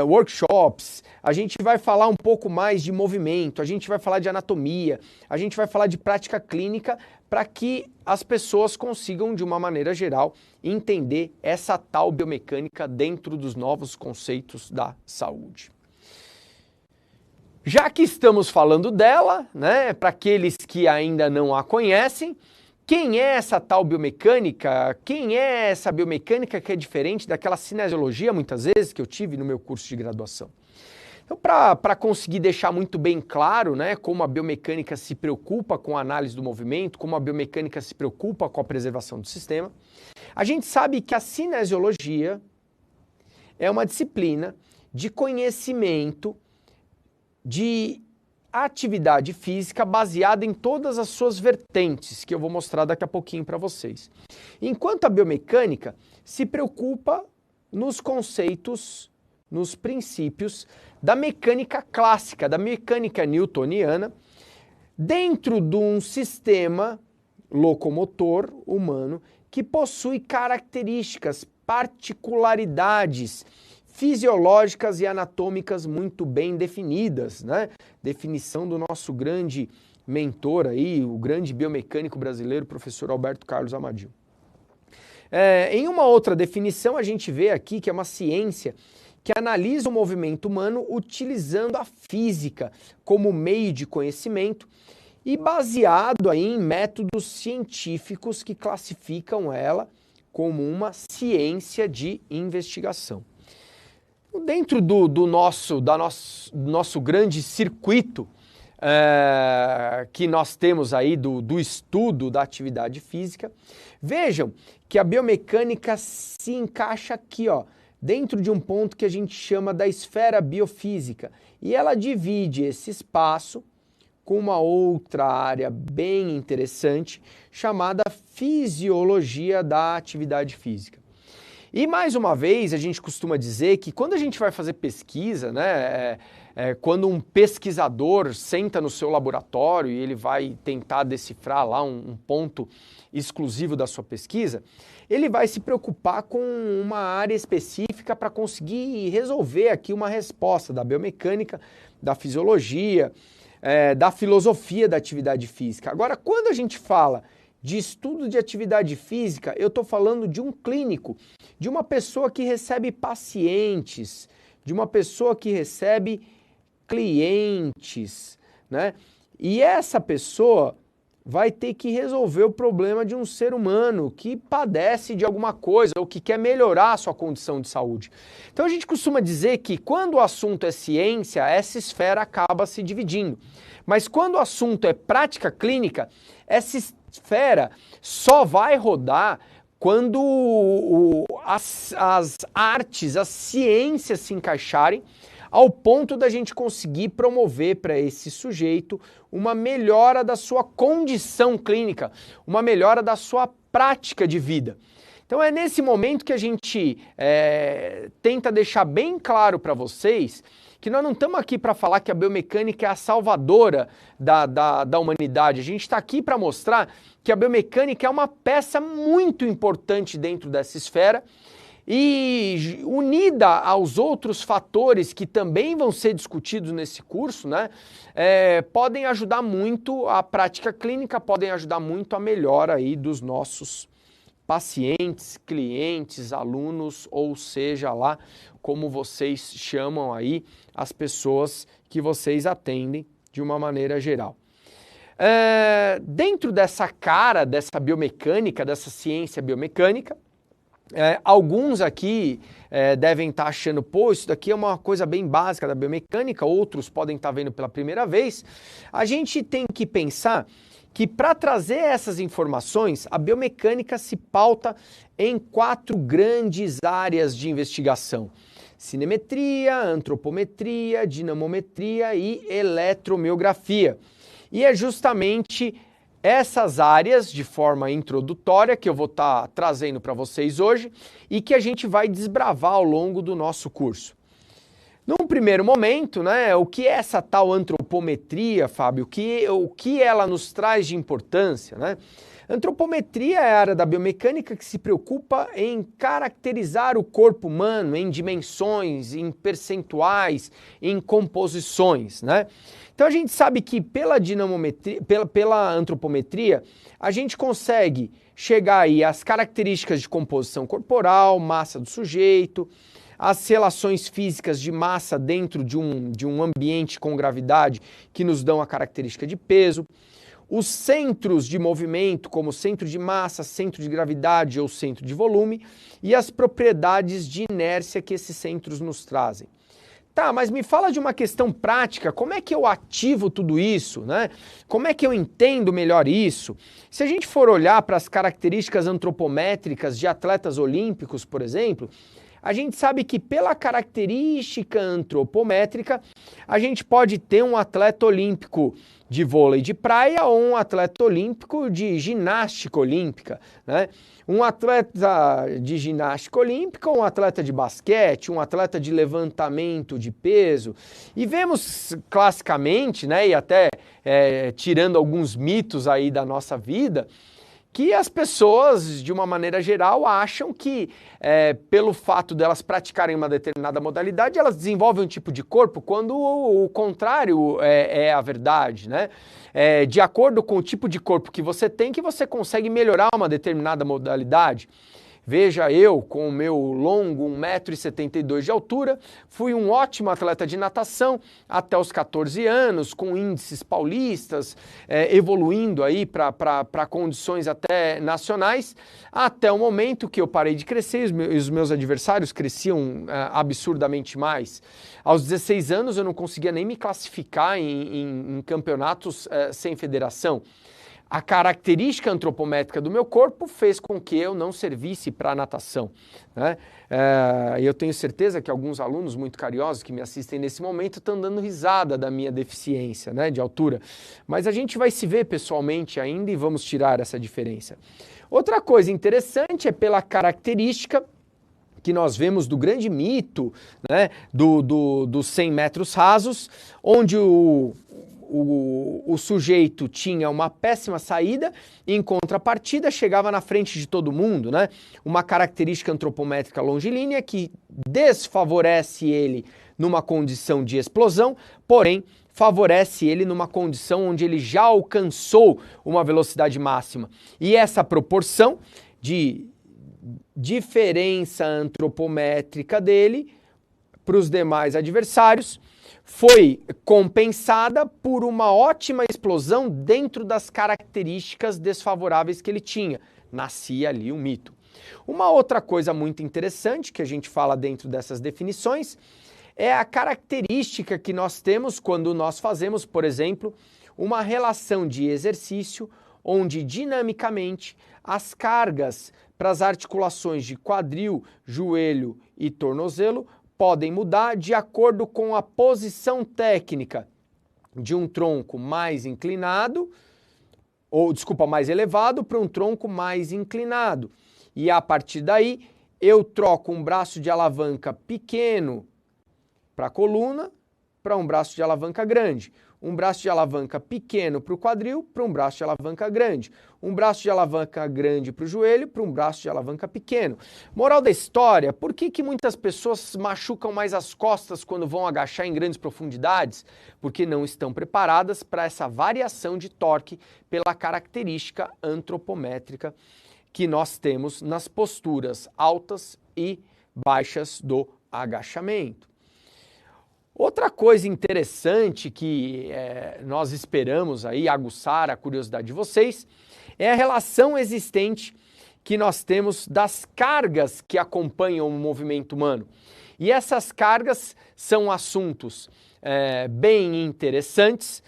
S1: workshops, a gente vai falar um pouco mais de movimento, a gente vai falar de anatomia, a gente vai falar de prática clínica para que as pessoas consigam, de uma maneira geral, entender essa tal biomecânica dentro dos novos conceitos da saúde. Já que estamos falando dela, né, para aqueles que ainda não a conhecem, quem é essa tal biomecânica? Quem é essa biomecânica que é diferente daquela cinesiologia, muitas vezes, que eu tive no meu curso de graduação? Então, para conseguir deixar muito bem claro, né, como a biomecânica se preocupa com a análise do movimento, como a biomecânica se preocupa com a preservação do sistema, a gente sabe que a cinesiologia é uma disciplina de conhecimento de atividade física baseada em todas as suas vertentes, que eu vou mostrar daqui a pouquinho para vocês. Enquanto a biomecânica se preocupa nos conceitos, nos princípios da mecânica clássica, da mecânica newtoniana, dentro de um sistema locomotor humano que possui características, particularidades fisiológicas e anatômicas muito bem definidas, né? Definição do nosso grande mentor aí, o grande biomecânico brasileiro, professor Alberto Carlos Amadil. Em uma outra definição, a gente vê aqui que é uma ciência que analisa o movimento humano utilizando a física como meio de conhecimento e baseado aí em métodos científicos que classificam ela como uma ciência de investigação. Dentro do nosso grande circuito que nós temos aí do estudo da atividade física, vejam que a biomecânica se encaixa aqui, ó, dentro de um ponto que a gente chama da esfera biofísica, e ela divide esse espaço com uma outra área bem interessante chamada fisiologia da atividade física. E mais uma vez a gente costuma dizer que quando a gente vai fazer pesquisa, né, quando um pesquisador senta no seu laboratório e ele vai tentar decifrar lá um ponto exclusivo da sua pesquisa, ele vai se preocupar com uma área específica para conseguir resolver aqui uma resposta da biomecânica, da fisiologia, da filosofia da atividade física. Agora, quando a gente fala de estudo de atividade física, eu estou falando de um clínico, de uma pessoa que recebe pacientes, de uma pessoa que recebe clientes, né? E essa pessoa vai ter que resolver o problema de um ser humano que padece de alguma coisa ou que quer melhorar a sua condição de saúde. Então a gente costuma dizer que quando o assunto é ciência, essa esfera acaba se dividindo. Mas quando o assunto é prática clínica, essa esfera só vai rodar quando as artes, as ciências se encaixarem ao ponto da gente conseguir promover para esse sujeito uma melhora da sua condição clínica, uma melhora da sua prática de vida. Então é nesse momento que a gente tenta deixar bem claro para vocês que nós não estamos aqui para falar que a biomecânica é a salvadora da humanidade. A gente está aqui para mostrar que a biomecânica é uma peça muito importante dentro dessa esfera e unida aos outros fatores que também vão ser discutidos nesse curso, né, podem ajudar muito a prática clínica, podem ajudar muito a melhora aí dos nossos pacientes, clientes, alunos, ou seja lá como vocês chamam aí as pessoas que vocês atendem de uma maneira geral. Dentro dessa cara, dessa biomecânica, dessa ciência biomecânica, alguns aqui devem estar achando, pô, isso daqui é uma coisa bem básica da biomecânica, outros podem estar vendo pela primeira vez. A gente tem que pensar que para trazer essas informações, a biomecânica se pauta em 4 grandes áreas de investigação: cinemetria, antropometria, dinamometria e eletromiografia. E é justamente essas áreas, de forma introdutória, que eu vou estar trazendo para vocês hoje e que a gente vai desbravar ao longo do nosso curso. Num primeiro momento, né, o que é essa tal antropometria, Fábio? O que ela nos traz de importância, né? Antropometria é a área da biomecânica que se preocupa em caracterizar o corpo humano em dimensões, em percentuais, em composições, né? Então a gente sabe que pela dinamometria, pela antropometria, a gente consegue chegar aí às características de composição corporal, massa do sujeito, as relações físicas de massa dentro de um ambiente com gravidade que nos dão a característica de peso, os centros de movimento, como centro de massa, centro de gravidade ou centro de volume, e as propriedades de inércia que esses centros nos trazem. Tá, mas me fala de uma questão prática, como é que eu ativo tudo isso, né? Como é que eu entendo melhor isso? Se a gente for olhar para as características antropométricas de atletas olímpicos, por exemplo, a gente sabe que pela característica antropométrica, a gente pode ter um atleta olímpico de vôlei de praia ou um atleta olímpico de ginástica olímpica, né? Um atleta de ginástica olímpica, um atleta de basquete, um atleta de levantamento de peso. E vemos classicamente, né, e até tirando alguns mitos aí da nossa vida, que as pessoas, de uma maneira geral, acham que pelo fato delas praticarem uma determinada modalidade, elas desenvolvem um tipo de corpo, quando o contrário é a verdade, né? De acordo com o tipo de corpo que você tem, que você consegue melhorar uma determinada modalidade. Veja, eu, com o meu longo 1,72 m de altura, fui um ótimo atleta de natação até os 14 anos, com índices paulistas, evoluindo aí para condições até nacionais, até o momento que eu parei de crescer e os meus adversários cresciam absurdamente mais. Aos 16 anos eu não conseguia nem me classificar em campeonatos sem federação. A característica antropométrica do meu corpo fez com que eu não servisse para a natação, né? Eu tenho certeza que alguns alunos muito carinhosos que me assistem nesse momento estão dando risada da minha deficiência, né, de altura. Mas a gente vai se ver pessoalmente ainda e vamos tirar essa diferença. Outra coisa interessante é pela característica que nós vemos do grande mito, né, dos 100 metros rasos, onde o sujeito tinha uma péssima saída e, em contrapartida, chegava na frente de todo mundo, né? Uma característica antropométrica longilínea que desfavorece ele numa condição de explosão, porém favorece ele numa condição onde ele já alcançou uma velocidade máxima. E essa proporção de diferença antropométrica dele para os demais adversários foi compensada por uma ótima explosão dentro das características desfavoráveis que ele tinha. Nascia ali um mito. Uma outra coisa muito interessante que a gente fala dentro dessas definições é a característica que nós temos quando nós fazemos, por exemplo, uma relação de exercício onde dinamicamente as cargas para as articulações de quadril, joelho e tornozelo podem mudar de acordo com a posição técnica de um tronco mais inclinado, mais elevado para um tronco mais inclinado. E a partir daí eu troco um braço de alavanca pequeno para a coluna para um braço de alavanca grande. Um braço de alavanca pequeno para o quadril, para um braço de alavanca grande. Um braço de alavanca grande para o joelho, para um braço de alavanca pequeno. Moral da história, por que muitas pessoas machucam mais as costas quando vão agachar em grandes profundidades? Porque não estão preparadas para essa variação de torque pela característica antropométrica que nós temos nas posturas altas e baixas do agachamento. Outra coisa interessante que nós esperamos aí aguçar a curiosidade de vocês é a relação existente que nós temos das cargas que acompanham o movimento humano. E essas cargas são assuntos bem interessantes,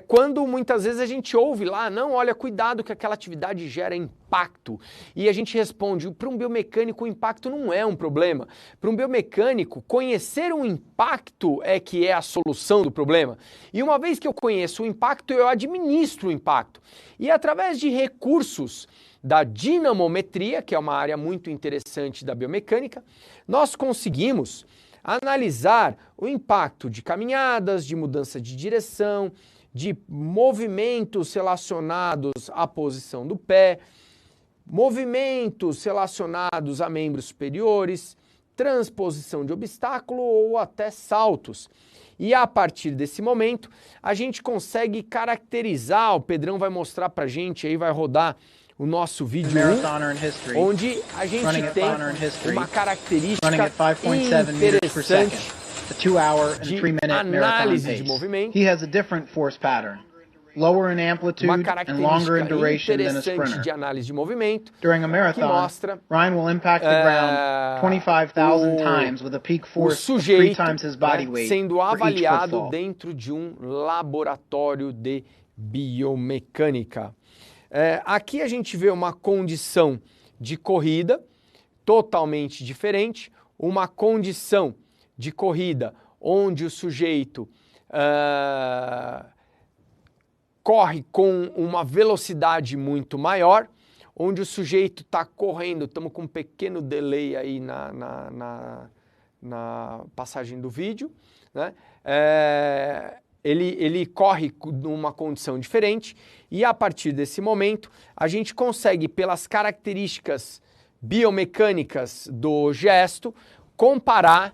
S1: quando muitas vezes a gente ouve lá, não, olha, cuidado que aquela atividade gera impacto. E a gente responde, para um biomecânico o impacto não é um problema. Para um biomecânico, conhecer um impacto é que é a solução do problema. E uma vez que eu conheço o impacto, eu administro o impacto. E através de recursos da dinamometria, que é uma área muito interessante da biomecânica, nós conseguimos analisar o impacto de caminhadas, de mudança de direção, de movimentos relacionados à posição do pé, movimentos relacionados a membros superiores, transposição de obstáculo ou até saltos. E a partir desse momento, a gente consegue caracterizar, o Pedrão vai mostrar pra gente, aí vai rodar o nosso vídeo 1, onde a gente tem uma característica interessante de análise de movimento,
S2: lower in amplitude and longer in duration than a sprinter.
S1: De análise de movimento,
S2: during a marathon,
S1: mostra,
S2: Ryan will impact the ground 25,000 times with a peak force of 3 times his body weight
S1: sendo avaliado dentro de um laboratório de biomecânica. Aqui a gente vê uma condição de corrida totalmente diferente, uma condição de corrida onde o sujeito corre com uma velocidade muito maior, onde o sujeito está correndo, estamos com um pequeno delay aí na passagem do vídeo, né? Ele corre numa condição diferente e a partir desse momento a gente consegue, pelas características biomecânicas do gesto, comparar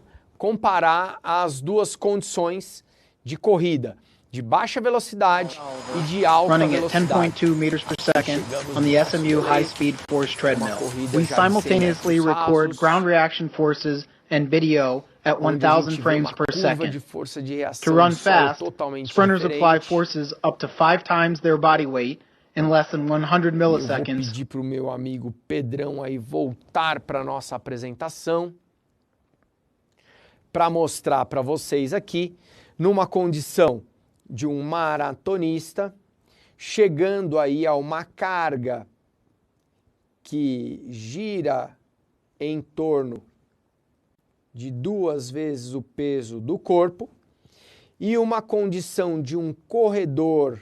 S1: as duas condições de corrida. de baixa velocidade e de alta velocidade.
S2: Running at 10.2 meters per second on the SMU high-speed force treadmill. We simultaneously record ground reaction forces and video at 1,000 frames per second. To run fast, sprinters apply forces up to 5 times their body weight in less than 100 milliseconds.
S1: Eu vou pedir para o meu amigo Pedrão aí voltar para a nossa apresentação para mostrar para vocês aqui, numa condição de um maratonista, chegando aí a uma carga que gira em torno de 2 vezes o peso do corpo, e uma condição de um corredor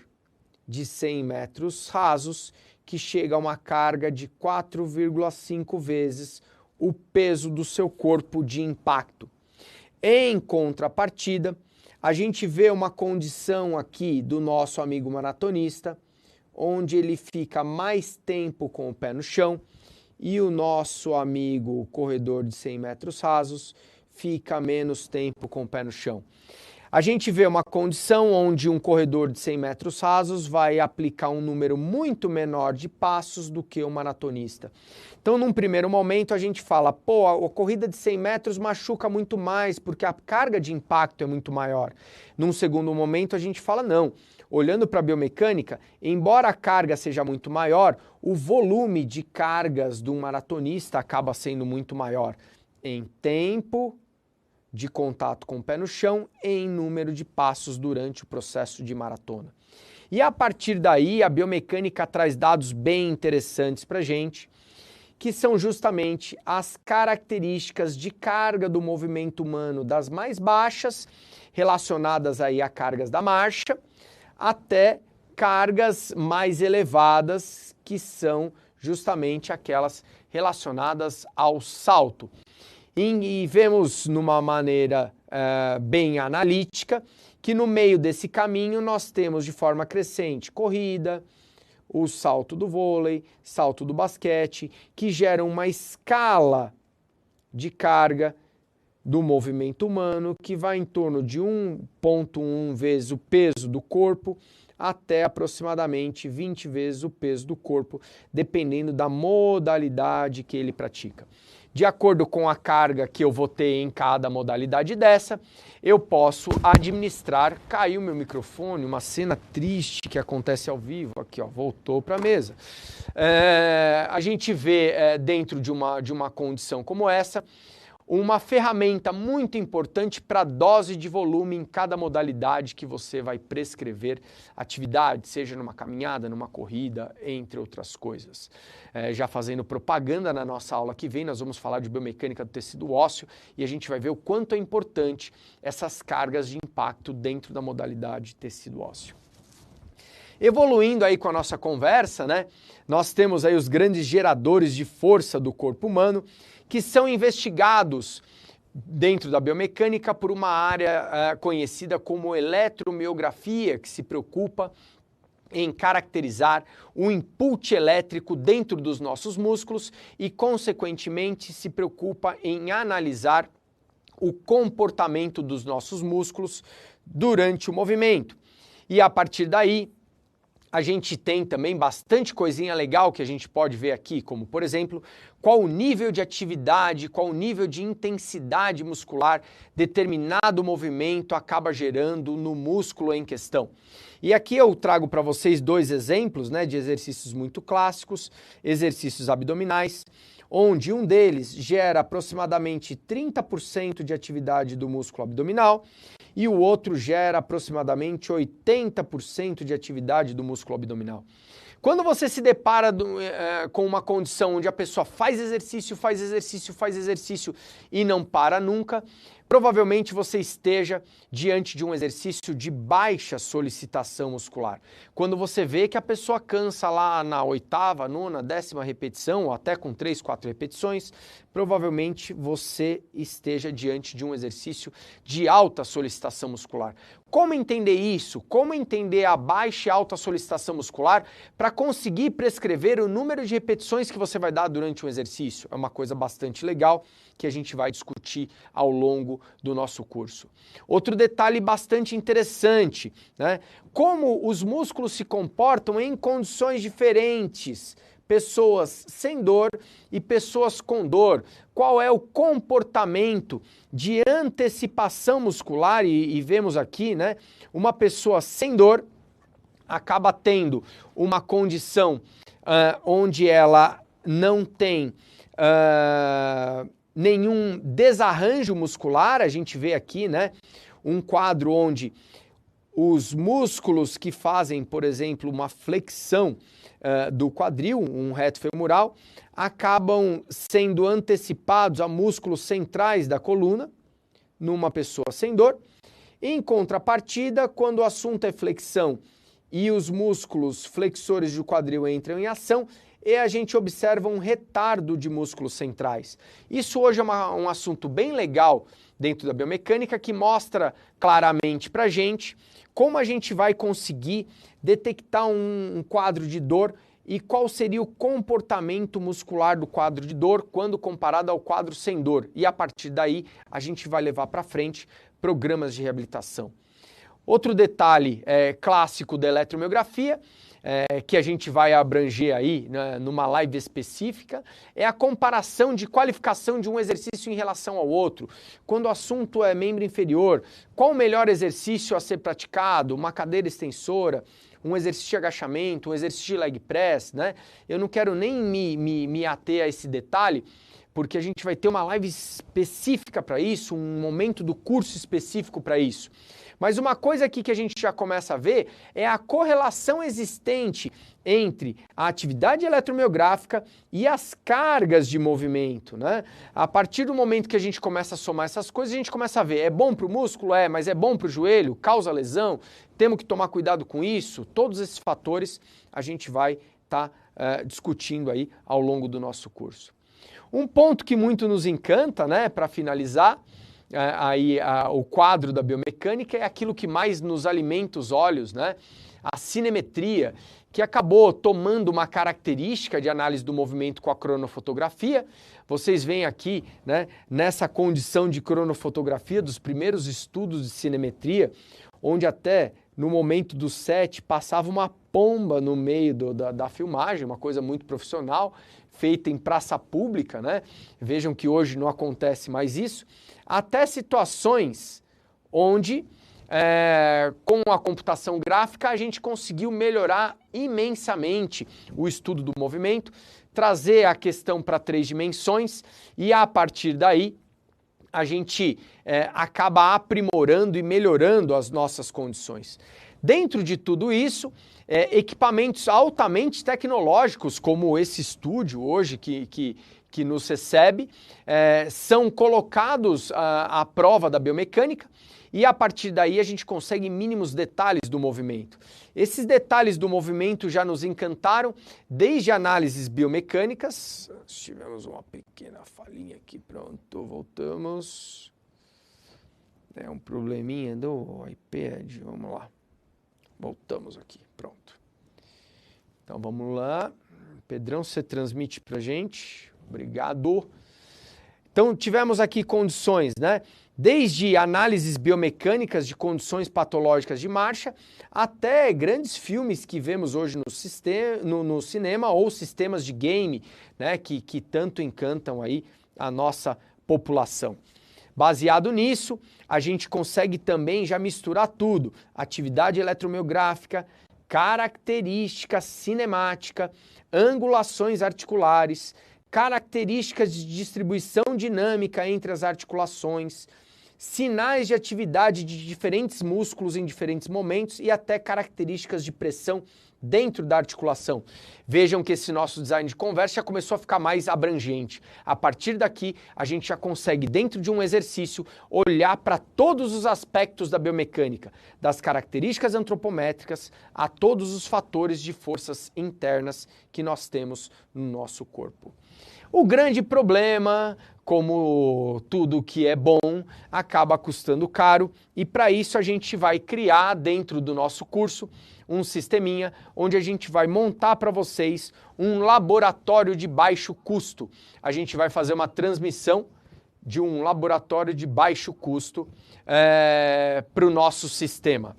S1: de 100 metros rasos que chega a uma carga de 4,5 vezes o peso do seu corpo de impacto. Em contrapartida, a gente vê uma condição aqui do nosso amigo maratonista, onde ele fica mais tempo com o pé no chão, e o nosso amigo corredor de 100 metros rasos fica menos tempo com o pé no chão. A gente vê uma condição onde um corredor de 100 metros rasos vai aplicar um número muito menor de passos do que o maratonista. Então, num primeiro momento, a gente fala, pô, a corrida de 100 metros machuca muito mais, porque a carga de impacto é muito maior. Num segundo momento, a gente fala, não. Olhando para a biomecânica, embora a carga seja muito maior, o volume de cargas de um maratonista acaba sendo muito maior em tempo de contato com o pé no chão e em número de passos durante o processo de maratona. E a partir daí, a biomecânica traz dados bem interessantes para a gente, que são justamente as características de carga do movimento humano das mais baixas, relacionadas aí a cargas da marcha, até cargas mais elevadas, que são justamente aquelas relacionadas ao salto. E vemos numa maneira bem analítica que no meio desse caminho nós temos de forma crescente corrida, o salto do vôlei, salto do basquete, que geram uma escala de carga do movimento humano que vai em torno de 1,1 vezes o peso do corpo até aproximadamente 20 vezes o peso do corpo, dependendo da modalidade que ele pratica. De acordo com a carga que eu vou ter em cada modalidade dessa, eu posso administrar... Caiu meu microfone, uma cena triste que acontece ao vivo. Aqui, ó, voltou para a mesa. A gente vê dentro de uma condição como essa, uma ferramenta muito importante para a dose de volume em cada modalidade que você vai prescrever atividade, seja numa caminhada, numa corrida, entre outras coisas. Já fazendo propaganda na nossa aula que vem, nós vamos falar de biomecânica do tecido ósseo e a gente vai ver o quanto é importante essas cargas de impacto dentro da modalidade tecido ósseo. Evoluindo aí com a nossa conversa, né? Nós temos aí os grandes geradores de força do corpo humano, que são investigados dentro da biomecânica por uma área conhecida como eletromiografia, que se preocupa em caracterizar o input elétrico dentro dos nossos músculos e, consequentemente, se preocupa em analisar o comportamento dos nossos músculos durante o movimento. E a partir daí, a gente tem também bastante coisinha legal que a gente pode ver aqui, como, por exemplo, qual o nível de atividade, qual o nível de intensidade muscular determinado movimento acaba gerando no músculo em questão. E aqui eu trago para vocês 2 exemplos, né, de exercícios muito clássicos, exercícios abdominais, onde um deles gera aproximadamente 30% de atividade do músculo abdominal e o outro gera aproximadamente 80% de atividade do músculo abdominal. Quando você se depara com uma condição onde a pessoa faz exercício e não para nunca, provavelmente você esteja diante de um exercício de baixa solicitação muscular. Quando você vê que a pessoa cansa lá na 8ª, 9ª, 10ª repetição, ou até com 3, 4 repetições, provavelmente você esteja diante de um exercício de alta solicitação muscular. Como entender isso? Como entender a baixa e alta solicitação muscular para conseguir prescrever o número de repetições que você vai dar durante um exercício? É uma coisa bastante legal que a gente vai discutir ao longo do nosso curso. Outro detalhe bastante interessante, né? Como os músculos se comportam em condições diferentes, pessoas sem dor e pessoas com dor. Qual é o comportamento de antecipação muscular? E vemos aqui, né? Uma pessoa sem dor acaba tendo uma condição onde ela não tem nenhum desarranjo muscular. A gente vê aqui, né, um quadro onde os músculos que fazem, por exemplo, uma flexão do quadril, um reto femoral, acabam sendo antecipados a músculos centrais da coluna, numa pessoa sem dor. Em contrapartida, quando o assunto é flexão e os músculos flexores do quadril entram em ação, e a gente observa um retardo de músculos centrais. Isso hoje é um assunto bem legal dentro da biomecânica, que mostra claramente para a gente como a gente vai conseguir detectar um quadro de dor e qual seria o comportamento muscular do quadro de dor quando comparado ao quadro sem dor. E a partir daí a gente vai levar para frente programas de reabilitação. Outro detalhe clássico da eletromiografia, que a gente vai abranger aí, né, numa live específica, é a comparação de qualificação de um exercício em relação ao outro. Quando o assunto é membro inferior, qual o melhor exercício a ser praticado? Uma cadeira extensora, um exercício de agachamento, um exercício de leg press, né? Eu não quero nem me ater a esse detalhe, porque a gente vai ter uma live específica para isso, um momento do curso específico para isso. Mas uma coisa aqui que a gente já começa a ver é a correlação existente entre a atividade eletromiográfica e as cargas de movimento, né? A partir do momento que a gente começa a somar essas coisas, a gente começa a ver, é bom para o músculo? Mas é bom para o joelho? Causa lesão? Temos que tomar cuidado com isso? Todos esses fatores a gente vai estar discutindo aí ao longo do nosso curso. Um ponto que muito nos encanta, né, para finalizar, o quadro da biomecânica é aquilo que mais nos alimenta os olhos, né? A cinemetria, que acabou tomando uma característica de análise do movimento com a cronofotografia. Vocês veem aqui, né, nessa condição de cronofotografia dos primeiros estudos de cinemetria, onde até no momento do set passava uma pomba no meio da filmagem, uma coisa muito profissional, feita em praça pública, né? Vejam que hoje não acontece mais isso. Até situações onde, com a computação gráfica, a gente conseguiu melhorar imensamente o estudo do movimento, trazer a questão para 3 dimensões e, a partir daí, a gente acaba aprimorando e melhorando as nossas condições. Dentro de tudo isso, equipamentos altamente tecnológicos, como esse estúdio hoje que nos recebe, são colocados à prova da biomecânica e a partir daí a gente consegue mínimos detalhes do movimento. Esses detalhes do movimento já nos encantaram desde análises biomecânicas. Tivemos uma pequena falhinha aqui, pronto, voltamos. É um probleminha do iPad, vamos lá. Voltamos aqui, pronto. Então vamos lá. Pedrão, você transmite pra gente. Obrigado. Então tivemos aqui condições, né? Desde análises biomecânicas de condições patológicas de marcha, até grandes filmes que vemos hoje no cinema ou sistemas de game, né? Que tanto encantam aí a nossa população. Baseado nisso, a gente consegue também já misturar tudo. Atividade eletromiográfica, característica cinemática, angulações articulares, características de distribuição dinâmica entre as articulações, sinais de atividade de diferentes músculos em diferentes momentos e até características de pressão dentro da articulação. Vejam que esse nosso design de conversa já começou a ficar mais abrangente. A partir daqui, a gente já consegue, dentro de um exercício, olhar para todos os aspectos da biomecânica, das características antropométricas a todos os fatores de forças internas que nós temos no nosso corpo. O grande problema, como tudo que é bom, acaba custando caro e para isso a gente vai criar dentro do nosso curso um sisteminha onde a gente vai montar para vocês um laboratório de baixo custo. A gente vai fazer uma transmissão de um laboratório de baixo custo para o nosso sistema.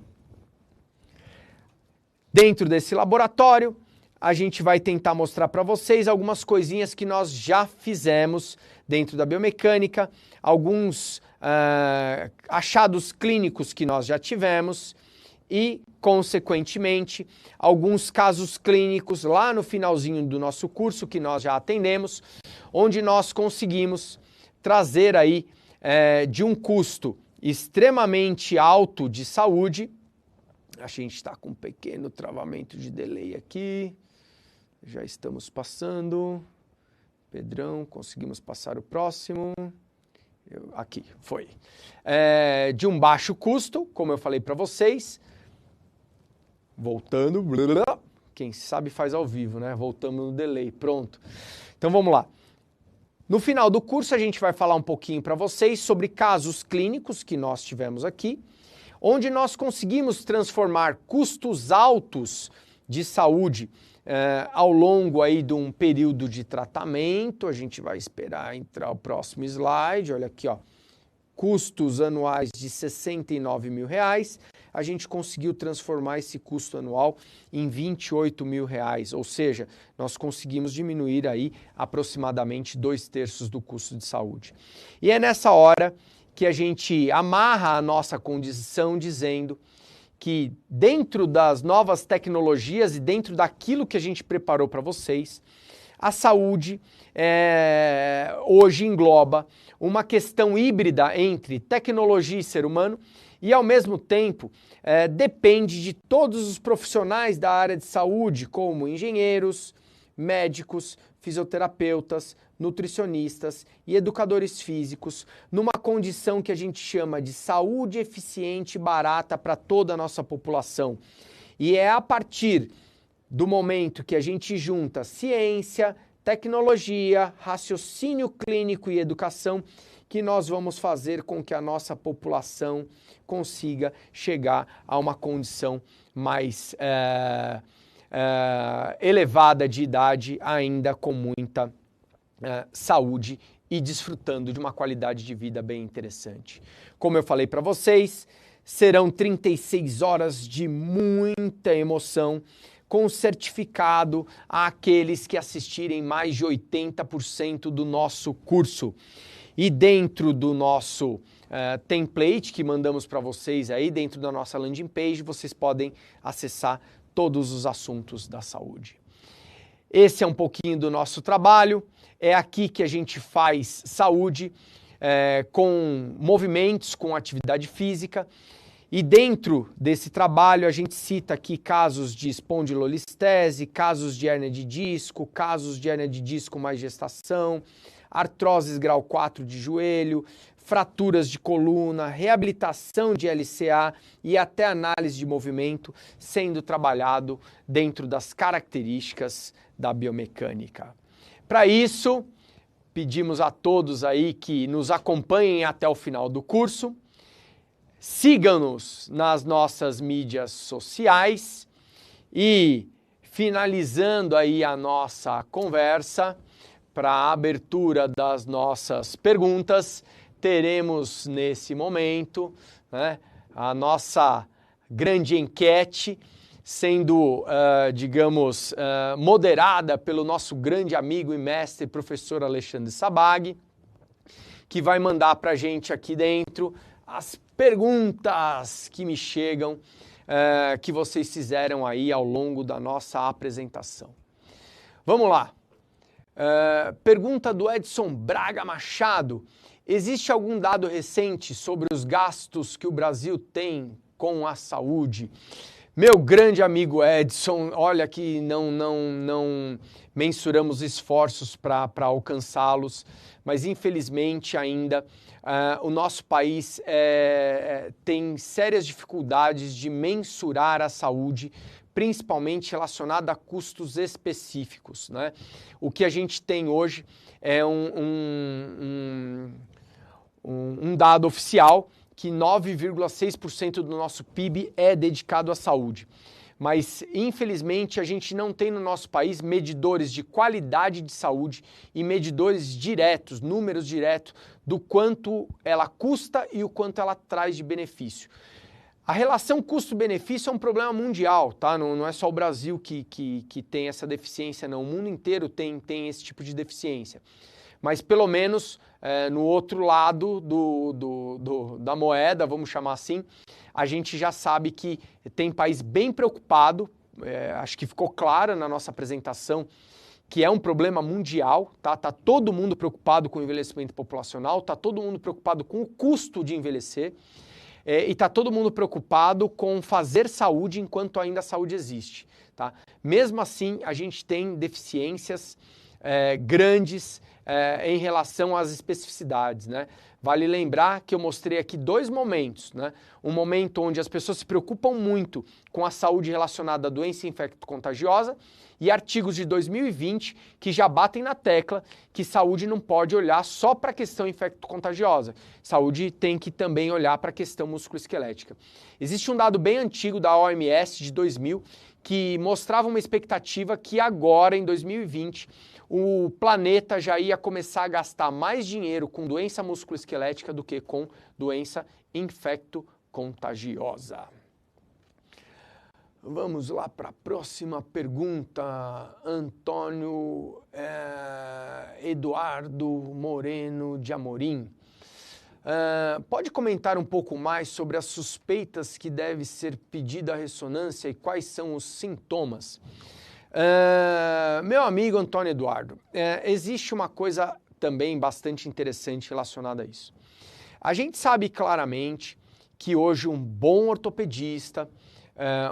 S1: Dentro desse laboratório, a gente vai tentar mostrar para vocês algumas coisinhas que nós já fizemos dentro da biomecânica, alguns achados clínicos que nós já tivemos e, consequentemente, alguns casos clínicos lá no finalzinho do nosso curso que nós já atendemos, onde nós conseguimos trazer aí de um custo extremamente alto de saúde. A gente está com um pequeno travamento de delay aqui. Já estamos passando. Pedrão, conseguimos passar o próximo. Aqui, foi. De um baixo custo, como eu falei para vocês. Voltando. Quem sabe faz ao vivo, né? Voltamos no delay. Pronto. Então vamos lá. No final do curso a gente vai falar um pouquinho para vocês sobre casos clínicos que nós tivemos aqui, onde nós conseguimos transformar custos altos de saúde ao longo aí de um período de tratamento. A gente vai esperar entrar o próximo slide, olha aqui, ó, custos anuais de R$69 mil, a gente conseguiu transformar esse custo anual em R$28 mil, ou seja, nós conseguimos diminuir aí aproximadamente 2/3 do custo de saúde. E é nessa hora que a gente amarra a nossa condição dizendo que dentro das novas tecnologias e dentro daquilo que a gente preparou para vocês, a saúde hoje engloba uma questão híbrida entre tecnologia e ser humano e, ao mesmo tempo, depende de todos os profissionais da área de saúde, como engenheiros, médicos, fisioterapeutas, nutricionistas e educadores físicos, numa condição que a gente chama de saúde eficiente e barata para toda a nossa população. E é a partir do momento que a gente junta ciência, tecnologia, raciocínio clínico e educação que nós vamos fazer com que a nossa população consiga chegar a uma condição mais elevada de idade, ainda com muita saúde e desfrutando de uma qualidade de vida bem interessante. Como eu falei para vocês, serão 36 horas de muita emoção, com certificado àqueles que assistirem mais de 80% do nosso curso. E dentro do nosso template que mandamos para vocês aí, dentro da nossa landing page, vocês podem acessar todos os assuntos da saúde. Esse é um pouquinho do nosso trabalho. É aqui que a gente faz saúde com movimentos, com atividade física. E dentro desse trabalho a gente cita aqui casos de espondilolistese, casos de hérnia de disco, casos de hérnia de disco mais gestação, artroses grau 4 de joelho, fraturas de coluna, reabilitação de LCA e até análise de movimento sendo trabalhado dentro das características da biomecânica. Para isso, pedimos a todos aí que nos acompanhem até o final do curso. Sigam-nos nas nossas mídias sociais e, finalizando aí a nossa conversa, para a abertura das nossas perguntas, teremos nesse momento, né, a nossa grande enquete sendo, moderada pelo nosso grande amigo e mestre, professor Alexandre Sabag, que vai mandar para a gente aqui dentro as perguntas que me chegam, que vocês fizeram aí ao longo da nossa apresentação. Vamos lá. Pergunta do Edson Braga Machado. Existe algum dado recente sobre os gastos que o Brasil tem com a saúde? Meu grande amigo Edson, olha que não mensuramos esforços para alcançá-los, mas infelizmente ainda o nosso país tem sérias dificuldades de mensurar a saúde, principalmente relacionada a custos específicos, né? O que a gente tem hoje é um dado oficial que 9,6% do nosso PIB é dedicado à saúde. mas infelizmente a gente não tem no nosso país medidores de qualidade de saúde e medidores diretos, números diretos do quanto ela custa e o quanto ela traz de benefício. A relação custo-benefício é um problema mundial, tá? Não é só o Brasil que tem essa deficiência, não. O mundo inteiro tem esse tipo de deficiência. Mas pelo menos no outro lado da moeda, vamos chamar assim, a gente já sabe que tem país bem preocupado, acho que ficou claro na nossa apresentação, que é um problema mundial, tá? Tá todo mundo preocupado com o envelhecimento populacional, tá todo mundo preocupado com o custo de envelhecer, e está todo mundo preocupado com fazer saúde enquanto ainda a saúde existe. Tá? Mesmo assim, a gente tem deficiências grandes em relação às especificidades. Né? Vale lembrar que eu mostrei aqui 2 momentos. Né? Um momento onde as pessoas se preocupam muito com a saúde relacionada à doença infecto-contagiosa e artigos de 2020 que já batem na tecla que saúde não pode olhar só para a questão infecto-contagiosa. Saúde tem que também olhar para a questão musculoesquelética. Existe um dado bem antigo da OMS de 2000 que mostrava uma expectativa que agora, em 2020, o planeta já ia começar a gastar mais dinheiro com doença musculoesquelética do que com doença infecto-contagiosa. Vamos lá para a próxima pergunta. Antônio Eduardo Moreno de Amorim. Pode comentar um pouco mais sobre as suspeitas que deve ser pedida a ressonância e quais são os sintomas? Meu amigo Antônio Eduardo, existe uma coisa também bastante interessante relacionada a isso. A gente sabe claramente que hoje um bom ortopedista,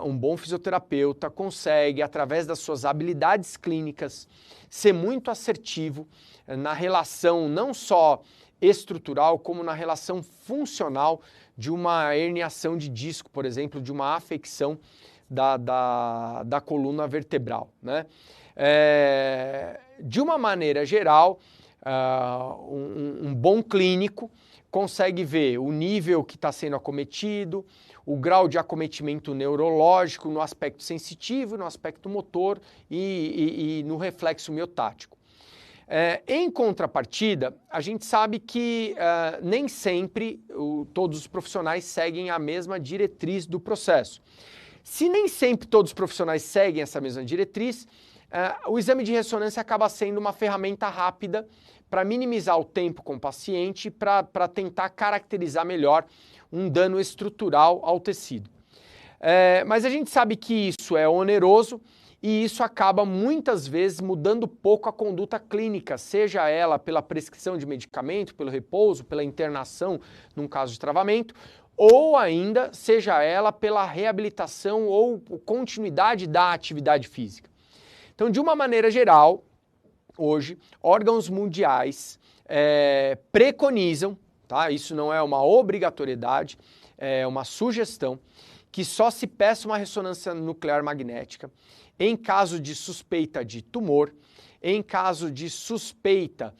S1: um bom fisioterapeuta consegue, através das suas habilidades clínicas, ser muito assertivo na relação não só estrutural, como na relação funcional de uma herniação de disco, por exemplo, de uma afecção da coluna vertebral. Né? De uma maneira geral, um bom clínico consegue ver o nível que está sendo acometido, o grau de acometimento neurológico no aspecto sensitivo, no aspecto motor e no reflexo miotático. Em contrapartida, a gente sabe que nem sempre todos os profissionais seguem a mesma diretriz do processo. Se nem sempre todos os profissionais seguem essa mesma diretriz, o exame de ressonância acaba sendo uma ferramenta rápida para minimizar o tempo com o paciente, para tentar caracterizar melhor um dano estrutural ao tecido. Mas a gente sabe que isso é oneroso e isso acaba muitas vezes mudando pouco a conduta clínica, seja ela pela prescrição de medicamento, pelo repouso, pela internação num caso de travamento, ou ainda seja ela pela reabilitação ou continuidade da atividade física. Então, de uma maneira geral, hoje, órgãos mundiais preconizam, tá? Isso não é uma obrigatoriedade, é uma sugestão, que só se peça uma ressonância nuclear magnética em caso de suspeita de tumor, em caso de suspeita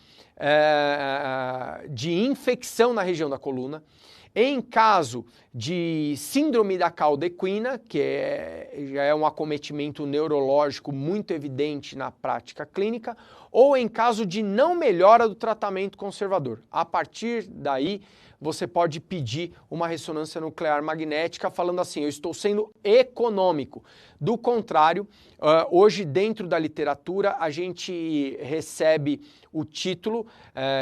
S1: de infecção na região da coluna, em caso de síndrome da cauda equina, que já é um acometimento neurológico muito evidente na prática clínica, ou em caso de não melhora do tratamento conservador. A partir daí, você pode pedir uma ressonância nuclear magnética falando assim, eu estou sendo econômico. Do contrário, hoje dentro da literatura a gente recebe o título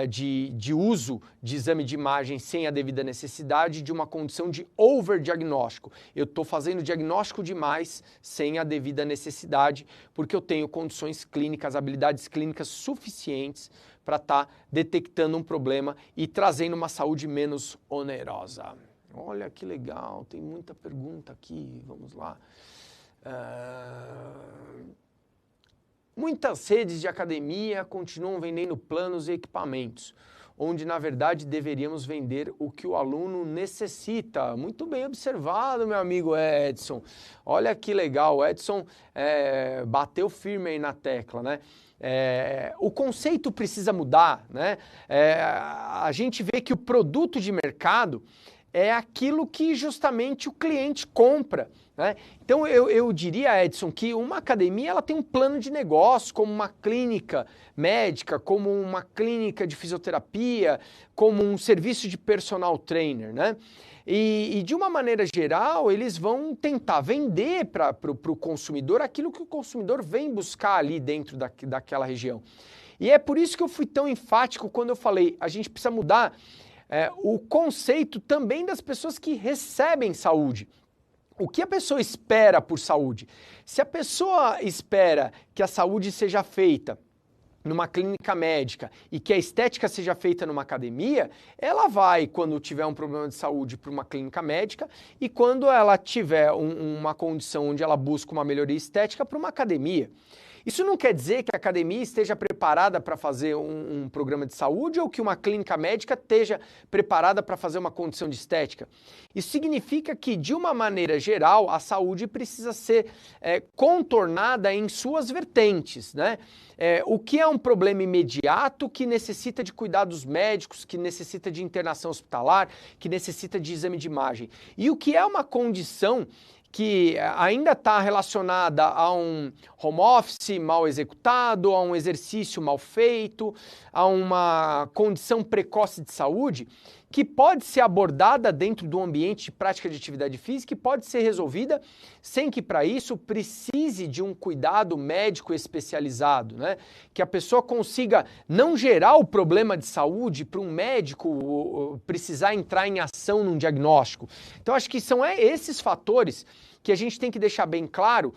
S1: de uso de exame de imagem sem a devida necessidade de uma condição de overdiagnóstico. Eu estou fazendo diagnóstico demais sem a devida necessidade porque eu tenho condições clínicas, habilidades clínicas suficientes para estar detectando um problema e trazendo uma saúde menos onerosa. Olha que legal, tem muita pergunta aqui, vamos lá. Muitas redes de academia continuam vendendo planos e equipamentos, onde na verdade deveríamos vender o que o aluno necessita. Muito bem observado, meu amigo Edson. Olha que legal, o Edson bateu firme aí na tecla, né? O conceito precisa mudar, né? A gente vê que o produto de mercado é aquilo que justamente o cliente compra, né? Então eu diria, Edson, que uma academia ela tem um plano de negócio, como uma clínica médica, como uma clínica de fisioterapia, como um serviço de personal trainer, né? E de uma maneira geral, eles vão tentar vender para o consumidor aquilo que o consumidor vem buscar ali dentro daquela região. E é por isso que eu fui tão enfático quando eu falei, a gente precisa mudar o conceito também das pessoas que recebem saúde. O que a pessoa espera por saúde? Se a pessoa espera que a saúde seja feita numa clínica médica e que a estética seja feita numa academia, ela vai, quando tiver um problema de saúde, para uma clínica médica e quando ela tiver uma condição onde ela busca uma melhoria estética, para uma academia. Isso não quer dizer que a academia esteja preparada para fazer um programa de saúde ou que uma clínica médica esteja preparada para fazer uma condição de estética. Isso significa que, de uma maneira geral, a saúde precisa ser contornada em suas vertentes, né? O que é um problema imediato que necessita de cuidados médicos, que necessita de internação hospitalar, que necessita de exame de imagem. E o que é uma condição que ainda está relacionada a um home office mal executado, a um exercício mal feito, a uma condição precoce de saúde, que pode ser abordada dentro do ambiente de prática de atividade física e pode ser resolvida sem que para isso precise de um cuidado médico especializado, né? Que a pessoa consiga não gerar o problema de saúde para um médico precisar entrar em ação num diagnóstico. Então acho que são esses fatores que a gente tem que deixar bem claro,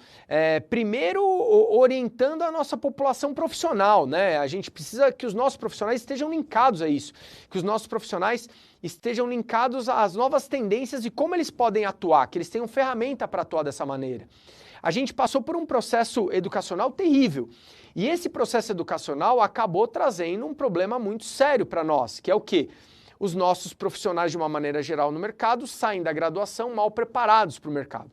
S1: primeiro orientando a nossa população profissional, né? A gente precisa que os nossos profissionais estejam linkados a isso, que os nossos profissionais estejam linkados às novas tendências e como eles podem atuar, que eles tenham ferramenta para atuar dessa maneira. A gente passou por um processo educacional terrível e esse processo educacional acabou trazendo um problema muito sério para nós, que é o quê? Os nossos profissionais, de uma maneira geral no mercado, saem da graduação mal preparados para o mercado.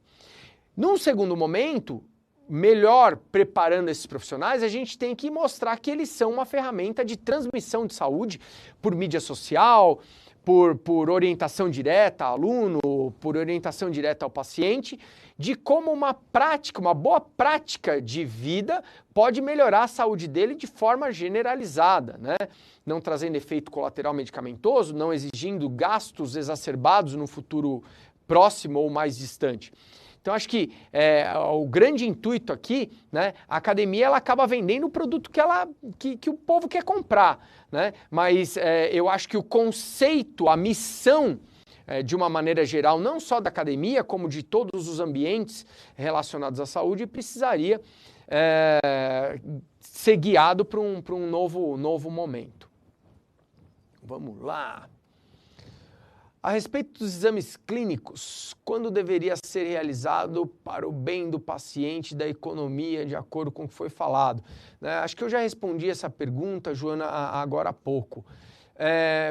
S1: Num segundo momento, melhor preparando esses profissionais, a gente tem que mostrar que eles são uma ferramenta de transmissão de saúde por mídia social, por orientação direta ao aluno, por orientação direta ao paciente, de como uma prática, uma boa prática de vida pode melhorar a saúde dele de forma generalizada, né? Não trazendo efeito colateral medicamentoso, não exigindo gastos exacerbados no futuro próximo ou mais distante. Então, acho que o grande intuito aqui, né, a academia ela acaba vendendo o produto que o povo quer comprar, né? Mas eu acho que o conceito, a missão, de uma maneira geral, não só da academia, como de todos os ambientes relacionados à saúde, precisaria ser guiado para um novo momento. Vamos lá. A respeito dos exames clínicos, quando deveria ser realizado para o bem do paciente e da economia, de acordo com o que foi falado? Acho que eu já respondi essa pergunta, Joana, agora há pouco.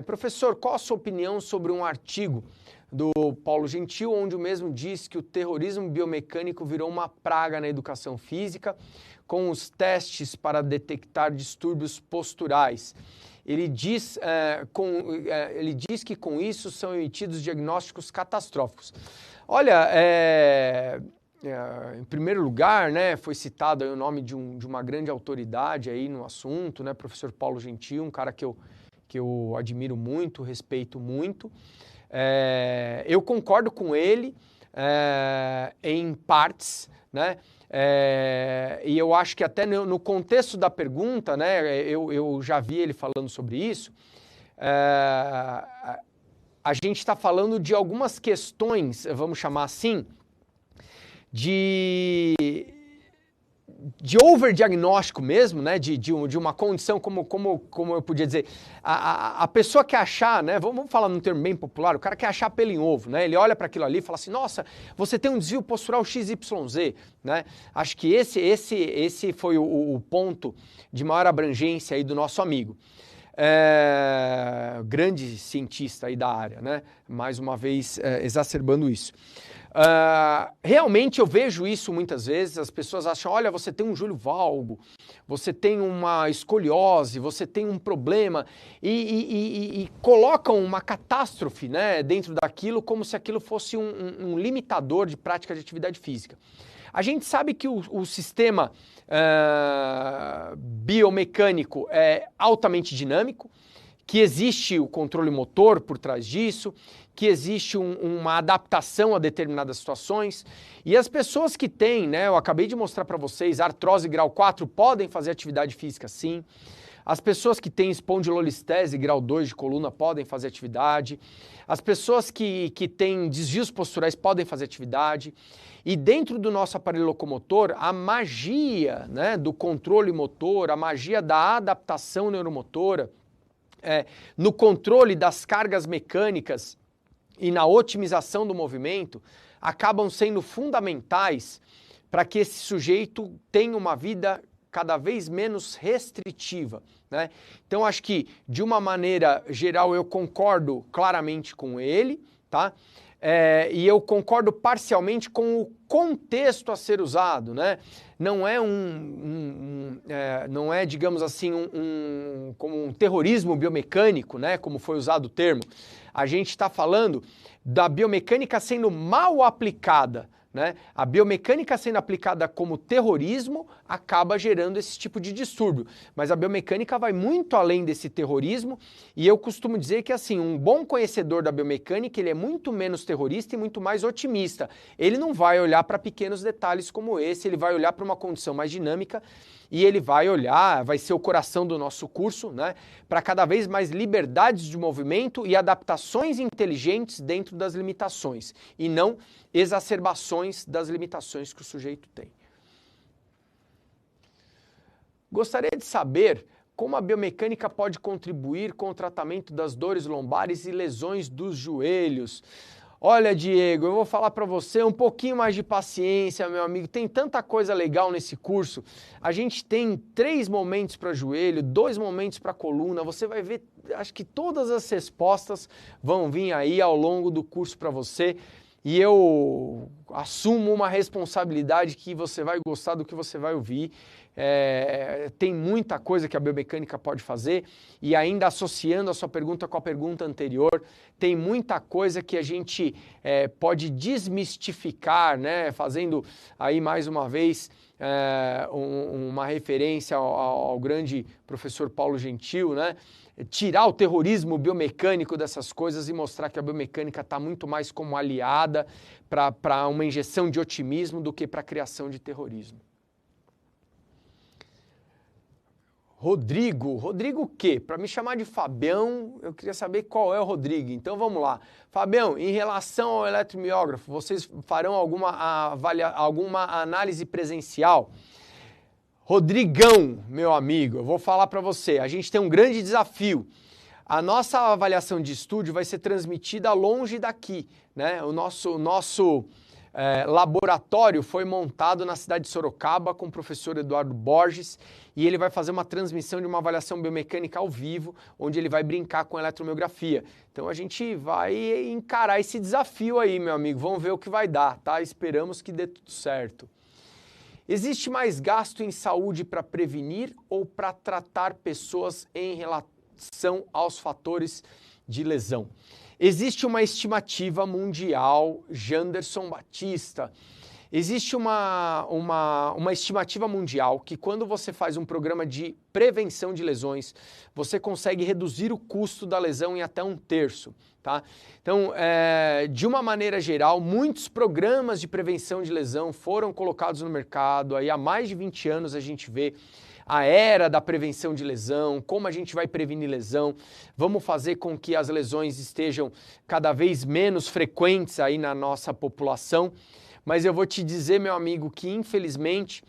S1: Professor, qual a sua opinião sobre um artigo do Paulo Gentil, onde o mesmo diz que o terrorismo biomecânico virou uma praga na educação física, com os testes para detectar distúrbios posturais? Ele diz que com isso são emitidos diagnósticos catastróficos. Olha, em primeiro lugar, né, foi citado aí o nome de uma grande autoridade aí no assunto, né, professor Paulo Gentil, um cara que eu admiro muito, respeito muito. Eu concordo com ele em partes, né? E eu acho que até no contexto da pergunta, né, eu já vi ele falando sobre isso, a gente está falando de algumas questões, vamos chamar assim, de overdiagnóstico mesmo, né, de uma condição, como eu podia dizer, a pessoa quer achar, né, vamos falar num termo bem popular, o cara quer achar pelo em ovo, né, ele olha para aquilo ali e fala assim, nossa, você tem um desvio postural XYZ, né, acho que esse foi o ponto de maior abrangência aí do nosso amigo. grande cientista aí da área, né? Mais uma vez exacerbando isso. Realmente eu vejo isso muitas vezes, as pessoas acham, olha, você tem um joelho valgo, você tem uma escoliose, você tem um problema, e colocam uma catástrofe, né, dentro daquilo como se aquilo fosse um limitador de prática de atividade física. A gente sabe que o sistema biomecânico é altamente dinâmico, que existe o controle motor por trás disso, que existe uma adaptação a determinadas situações, e as pessoas que têm, né, eu acabei de mostrar para vocês, artrose grau 4 podem fazer atividade física sim, as pessoas que têm espondilolistese grau 2 de coluna podem fazer atividade, as pessoas que têm desvios posturais podem fazer atividade, e dentro do nosso aparelho locomotor, a magia, né, do controle motor, a magia da adaptação neuromotora, no controle das cargas mecânicas e na otimização do movimento, acabam sendo fundamentais para que esse sujeito tenha uma vida cada vez menos restritiva, né? Então, acho que, de uma maneira geral, eu concordo claramente com ele, tá? E eu concordo parcialmente com o contexto a ser usado, né? Não é não é, digamos assim, como um terrorismo biomecânico, né? Como foi usado o termo. A gente está falando da biomecânica sendo mal aplicada, né? A biomecânica sendo aplicada como terrorismo acaba gerando esse tipo de distúrbio. Mas a biomecânica vai muito além desse terrorismo e eu costumo dizer que assim, um bom conhecedor da biomecânica, ele é muito menos terrorista e muito mais otimista. Ele não vai olhar para pequenos detalhes como esse, ele vai olhar para uma condição mais dinâmica e ele vai olhar, vai ser o coração do nosso curso, né, para cada vez mais liberdades de movimento e adaptações inteligentes dentro das limitações e não exacerbações das limitações que o sujeito tem. Gostaria de saber como a biomecânica pode contribuir com o tratamento das dores lombares e lesões dos joelhos. Olha, Diego, eu vou falar para você um pouquinho mais de paciência, meu amigo. Tem tanta coisa legal nesse curso. A gente tem 3 momentos para joelho, 2 momentos para coluna. Você vai ver, acho que todas as respostas vão vir aí ao longo do curso para você. E eu assumo uma responsabilidade que você vai gostar do que você vai ouvir. Tem muita coisa que a biomecânica pode fazer e ainda associando a sua pergunta com a pergunta anterior, tem muita coisa que a gente pode desmistificar, né? Fazendo aí mais uma vez uma referência ao grande professor Paulo Gentil, né? Tirar o terrorismo biomecânico dessas coisas e mostrar que a biomecânica está muito mais como aliada para uma injeção de otimismo do que para a criação de terrorismo. Rodrigo o quê? Para me chamar de Fabião, eu queria saber qual é o Rodrigo. Então vamos lá. Fabião, em relação ao eletromiógrafo, vocês farão alguma análise presencial? Rodrigão, meu amigo, eu vou falar para você, a gente tem um grande desafio. A nossa avaliação de estúdio vai ser transmitida longe daqui, né? O nosso laboratório foi montado na cidade de Sorocaba com o professor Eduardo Borges e ele vai fazer uma transmissão de uma avaliação biomecânica ao vivo, onde ele vai brincar com a eletromiografia. Então a gente vai encarar esse desafio aí, meu amigo, vamos ver o que vai dar, tá? Esperamos que dê tudo certo. Existe mais gasto em saúde para prevenir ou para tratar pessoas em relação aos fatores de lesão? Existe uma estimativa mundial, Janderson Batista, existe uma estimativa mundial que quando você faz um programa de prevenção de lesões, você consegue reduzir o custo da lesão em até 1/3, tá? Então, de uma maneira geral, muitos programas de prevenção de lesão foram colocados no mercado, aí há mais de 20 anos a gente vê a era da prevenção de lesão, como a gente vai prevenir lesão, vamos fazer com que as lesões estejam cada vez menos frequentes aí na nossa população, mas eu vou te dizer, meu amigo, que infelizmente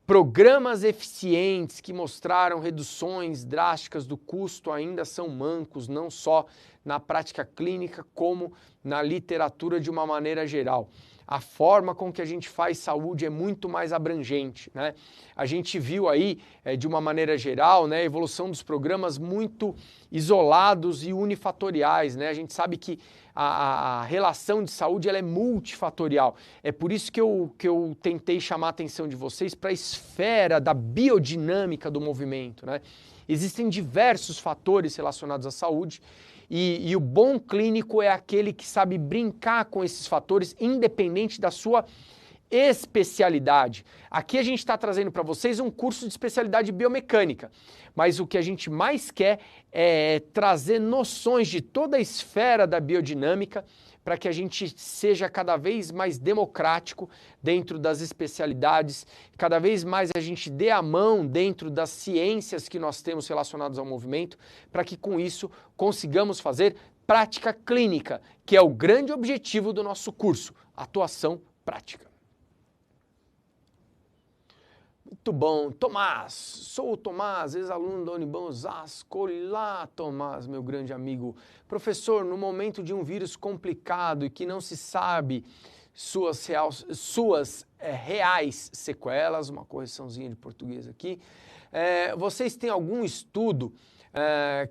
S1: programas eficientes que mostraram reduções drásticas do custo ainda são mancos, não só na prática clínica, como na literatura de uma maneira geral. a forma com que a gente faz saúde é muito mais abrangente, né? A gente viu aí, de uma maneira geral, né, a evolução dos programas muito isolados e unifatoriais, né? A gente sabe que a relação de saúde ela é multifatorial. É por isso que eu tentei chamar a atenção de vocês para a esfera da biodinâmica do movimento, né? Existem diversos fatores relacionados à saúde e o bom clínico é aquele que sabe brincar com esses fatores independente da sua especialidade. Aqui a gente está trazendo para vocês um curso de especialidade biomecânica, mas o que a gente mais quer é trazer noções de toda a esfera da biodinâmica para que a gente seja cada vez mais democrático dentro das especialidades, cada vez mais a gente dê a mão dentro das ciências que nós temos relacionadas ao movimento, para que com isso consigamos fazer prática clínica, que é o grande objetivo do nosso curso, atuação prática. Muito bom. Tomás, sou o Tomás, ex-aluno da Uniban Osasco. Olá, Tomás, meu grande amigo. Professor, no momento de um vírus complicado e que não se sabe suas reais sequelas, uma correçãozinha de português aqui, vocês têm algum estudo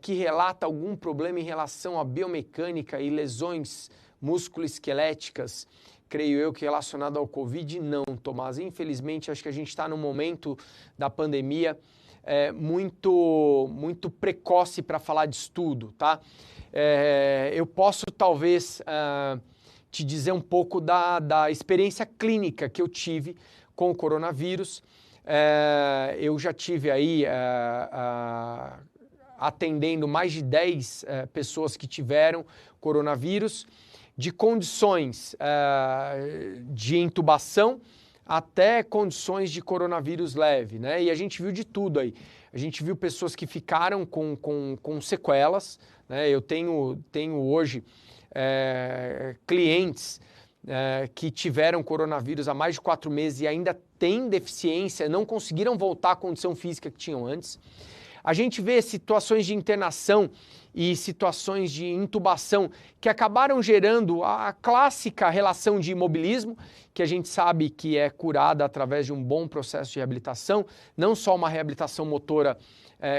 S1: que relata algum problema em relação à biomecânica e lesões musculoesqueléticas, creio eu que relacionado ao Covid? Não, Tomás. Infelizmente, acho que a gente está num momento da pandemia muito precoce para falar de estudo, tá? Eu posso, talvez, te dizer um pouco da experiência clínica que eu tive com o coronavírus. Eu já tive aí atendendo mais de 10 pessoas que tiveram coronavírus, de condições de intubação até condições de coronavírus leve, né? E a gente viu de tudo aí. A gente viu pessoas que ficaram com sequelas, né? Eu tenho hoje clientes que tiveram coronavírus há mais de 4 meses e ainda têm deficiência, não conseguiram voltar à condição física que tinham antes. A gente vê situações de internação e situações de intubação que acabaram gerando a clássica relação de imobilismo, que a gente sabe que é curada através de um bom processo de reabilitação, não só uma reabilitação motora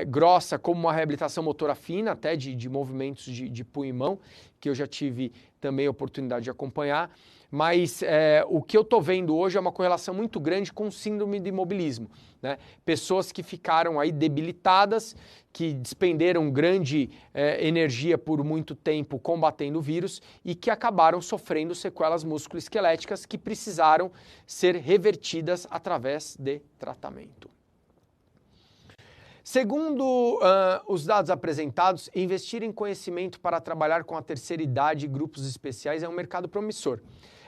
S1: grossa, como uma reabilitação motora fina, até de movimentos de punho e mão, que eu já tive também a oportunidade de acompanhar. Mas o que eu estou vendo hoje é uma correlação muito grande com síndrome de imobilismo, né? Pessoas que ficaram aí debilitadas, que despenderam grande energia por muito tempo combatendo o vírus e que acabaram sofrendo sequelas musculoesqueléticas que precisaram ser revertidas através de tratamento. Segundo os dados apresentados, investir em conhecimento para trabalhar com a terceira idade e grupos especiais é um mercado promissor.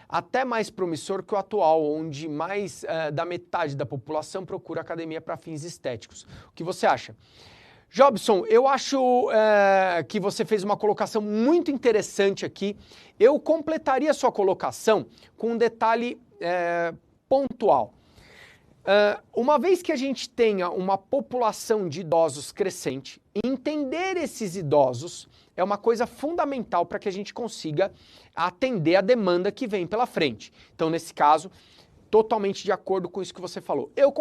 S1: Até mais promissor que o atual, onde mais da metade da população procura academia para fins estéticos. O que você acha? Jobson, eu acho que você fez uma colocação muito interessante aqui. Eu completaria a sua colocação com um detalhe pontual. Uma vez que a gente tenha uma população de idosos crescente, entender esses idosos é uma coisa fundamental para que a gente consiga atender a demanda que vem pela frente. Então, nesse caso, totalmente de acordo com isso que você falou. Eu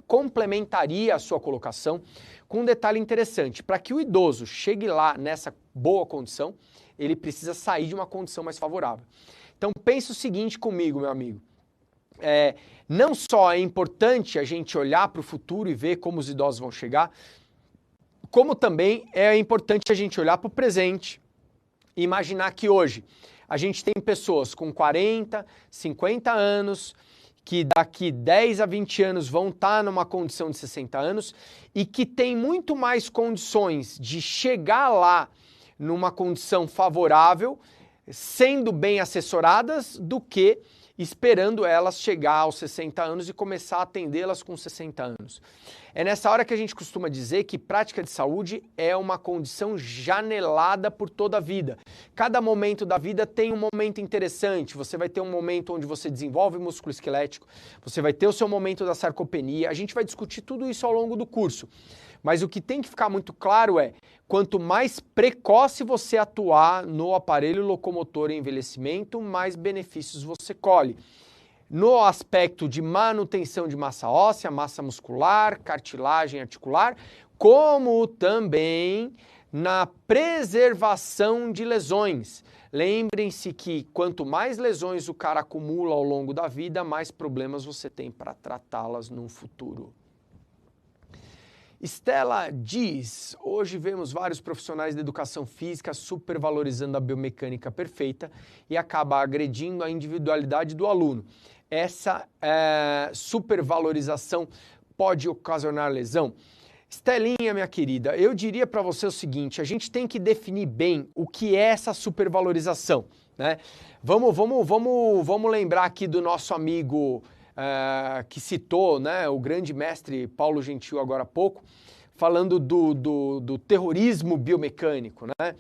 S1: complementaria a sua colocação com um detalhe interessante. Para que o idoso chegue lá nessa boa condição, ele precisa sair de uma condição mais favorável. Então, pense o seguinte comigo, meu amigo. Não só é importante a gente olhar para o futuro e ver como os idosos vão chegar, como também é importante a gente olhar para o presente e imaginar que hoje a gente tem pessoas com 40, 50 anos, que daqui 10 a 20 anos vão estar numa condição de 60 anos e que tem muito mais condições de chegar lá numa condição favorável, sendo bem assessoradas, do que esperando elas chegar aos 60 anos e começar a atendê-las com 60 anos. É nessa hora que a gente costuma dizer que prática de saúde é uma condição janelada por toda a vida. Cada momento da vida tem um momento interessante. Você vai ter um momento onde você desenvolve músculo esquelético, você vai ter o seu momento da sarcopenia. A gente vai discutir tudo isso ao longo do curso. Mas o que tem que ficar muito claro é, quanto mais precoce você atuar no aparelho locomotor em envelhecimento, mais benefícios você colhe. No aspecto de manutenção de massa óssea, massa muscular, cartilagem articular, como também na preservação de lesões. Lembrem-se que quanto mais lesões o cara acumula ao longo da vida, mais problemas você tem para tratá-las no futuro. Estela diz, hoje vemos vários profissionais da educação física supervalorizando a biomecânica perfeita e acaba agredindo a individualidade do aluno. Essa supervalorização pode ocasionar lesão? Estelinha, minha querida, eu diria para você o seguinte, a gente tem que definir bem o que é essa supervalorização, né? Vamos lembrar aqui do nosso amigo que citou, né, o grande mestre Paulo Gentil agora há pouco, falando do terrorismo biomecânico, né?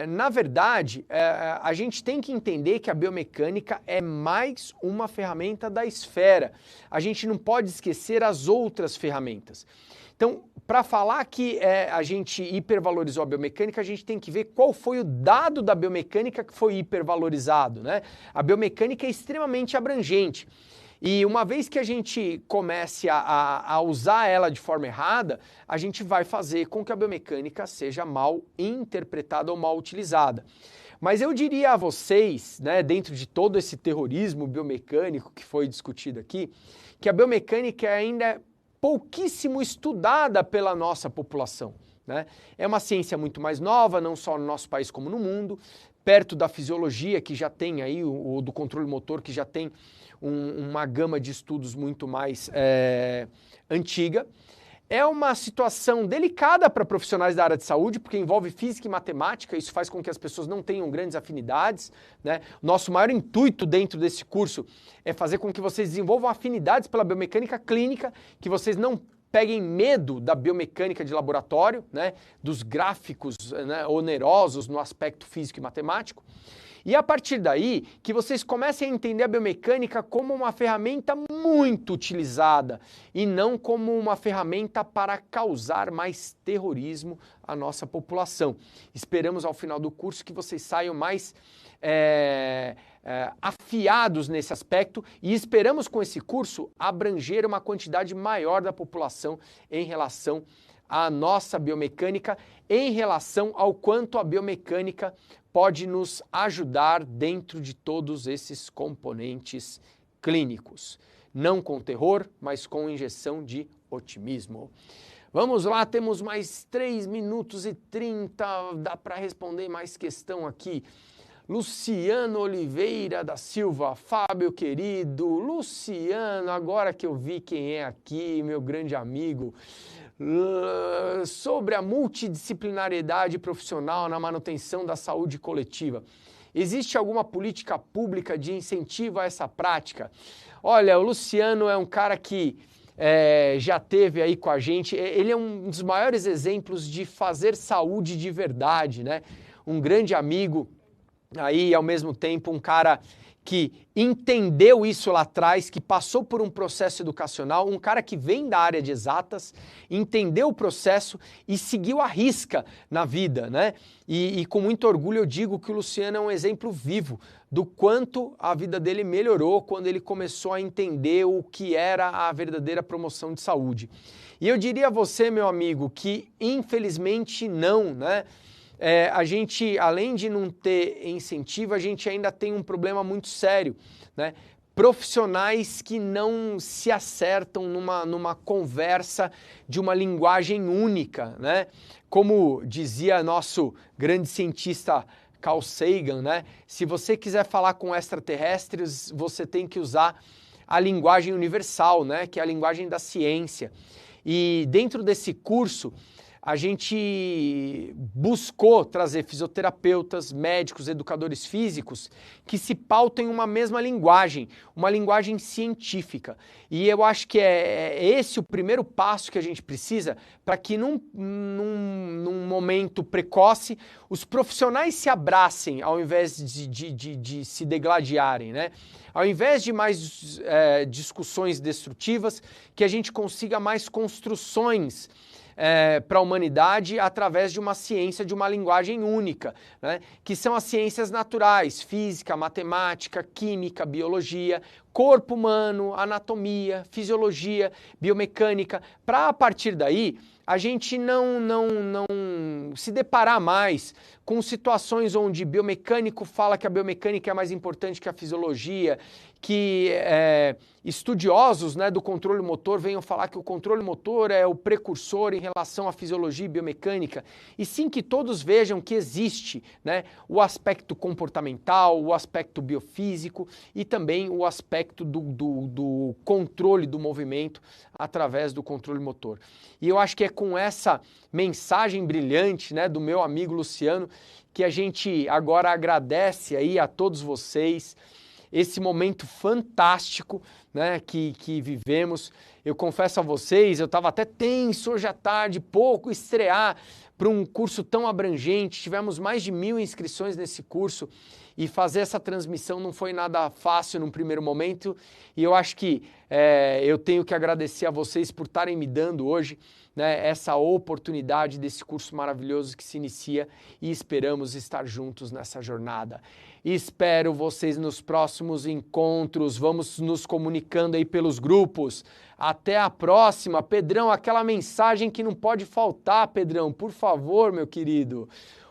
S1: Na verdade, a gente tem que entender que a biomecânica é mais uma ferramenta da esfera. A gente não pode esquecer as outras ferramentas. Então, para falar que a gente hipervalorizou a biomecânica, a gente tem que ver qual foi o dado da biomecânica que foi hipervalorizado, né? A biomecânica é extremamente abrangente. E uma vez que a gente comece a usar ela de forma errada, a gente vai fazer com que a biomecânica seja mal interpretada ou mal utilizada. Mas eu diria a vocês, né, dentro de todo esse terrorismo biomecânico que foi discutido aqui, que a biomecânica ainda é pouquíssimo estudada pela nossa população, né? É uma ciência muito mais nova, não só no nosso país como no mundo, perto da fisiologia que já tem aí, ou do controle motor que já tem uma gama de estudos muito mais antiga. É uma situação delicada para profissionais da área de saúde, porque envolve física e matemática, isso faz com que as pessoas não tenham grandes afinidades, né? Nosso maior intuito dentro desse curso é fazer com que vocês desenvolvam afinidades pela biomecânica clínica, que vocês não peguem medo da biomecânica de laboratório, né? Dos gráficos, né, onerosos no aspecto físico e matemático. E a partir daí, que vocês comecem a entender a biomecânica como uma ferramenta muito utilizada e não como uma ferramenta para causar mais terrorismo à nossa população. Esperamos ao final do curso que vocês saiam mais afiados nesse aspecto e esperamos com esse curso abranger uma quantidade maior da população em relação à nossa biomecânica, em relação ao quanto a biomecânica pode nos ajudar dentro de todos esses componentes clínicos. Não com terror, mas com injeção de otimismo. Vamos lá, temos mais 3 minutos e 30, dá para responder mais questão aqui. Luciano Oliveira da Silva, Fábio querido, Luciano, agora que eu vi quem é aqui, meu grande amigo, sobre a multidisciplinariedade profissional na manutenção da saúde coletiva. Existe alguma política pública de incentivo a essa prática? Olha, o Luciano é um cara que já teve aí com a gente, ele é um dos maiores exemplos de fazer saúde de verdade, né? Um grande amigo, aí ao mesmo tempo um cara que entendeu isso lá atrás, que passou por um processo educacional, um cara que vem da área de exatas, entendeu o processo e seguiu à risca na vida, né? E com muito orgulho eu digo que o Luciano é um exemplo vivo do quanto a vida dele melhorou quando ele começou a entender o que era a verdadeira promoção de saúde. E eu diria a você, meu amigo, que infelizmente não, né? A gente, além de não ter incentivo, a gente ainda tem um problema muito sério, né? Profissionais que não se acertam numa conversa de uma linguagem única, né? Como dizia nosso grande cientista Carl Sagan, né? Se você quiser falar com extraterrestres, você tem que usar a linguagem universal, né? Que é a linguagem da ciência. E dentro desse curso, a gente buscou trazer fisioterapeutas, médicos, educadores físicos que se pautem uma mesma linguagem, uma linguagem científica. E eu acho que é esse o primeiro passo que a gente precisa para que num momento precoce os profissionais se abracem ao invés de se degladiarem, né? Ao invés de mais discussões destrutivas, que a gente consiga mais construções para a humanidade através de uma ciência, de uma linguagem única, né? Que são as ciências naturais, física, matemática, química, biologia, corpo humano, anatomia, fisiologia, biomecânica, para a partir daí a gente não se deparar mais com situações onde biomecânico fala que a biomecânica é mais importante que a fisiologia, que estudiosos, né, do controle motor venham falar que o controle motor é o precursor em relação à fisiologia e biomecânica, e sim que todos vejam que existe, né, o aspecto comportamental, o aspecto biofísico e também o aspecto do controle do movimento através do controle motor. E eu acho que é com essa mensagem brilhante, né, do meu amigo Luciano que a gente agora agradece aí a todos vocês esse momento fantástico, né, que vivemos. Eu confesso a vocês, eu estava até tenso hoje à tarde, pouco estrear para um curso tão abrangente, tivemos mais de 1000 inscrições nesse curso e fazer essa transmissão não foi nada fácil num primeiro momento e eu acho que eu tenho que agradecer a vocês por estarem me dando hoje, né, essa oportunidade desse curso maravilhoso que se inicia e esperamos estar juntos nessa jornada. Espero vocês nos próximos encontros, vamos nos comunicando aí pelos grupos. Até a próxima. Pedrão, aquela mensagem que não pode faltar, Pedrão, por favor, meu querido.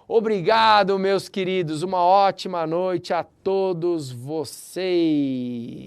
S1: Obrigado, meus queridos, uma ótima noite a todos vocês.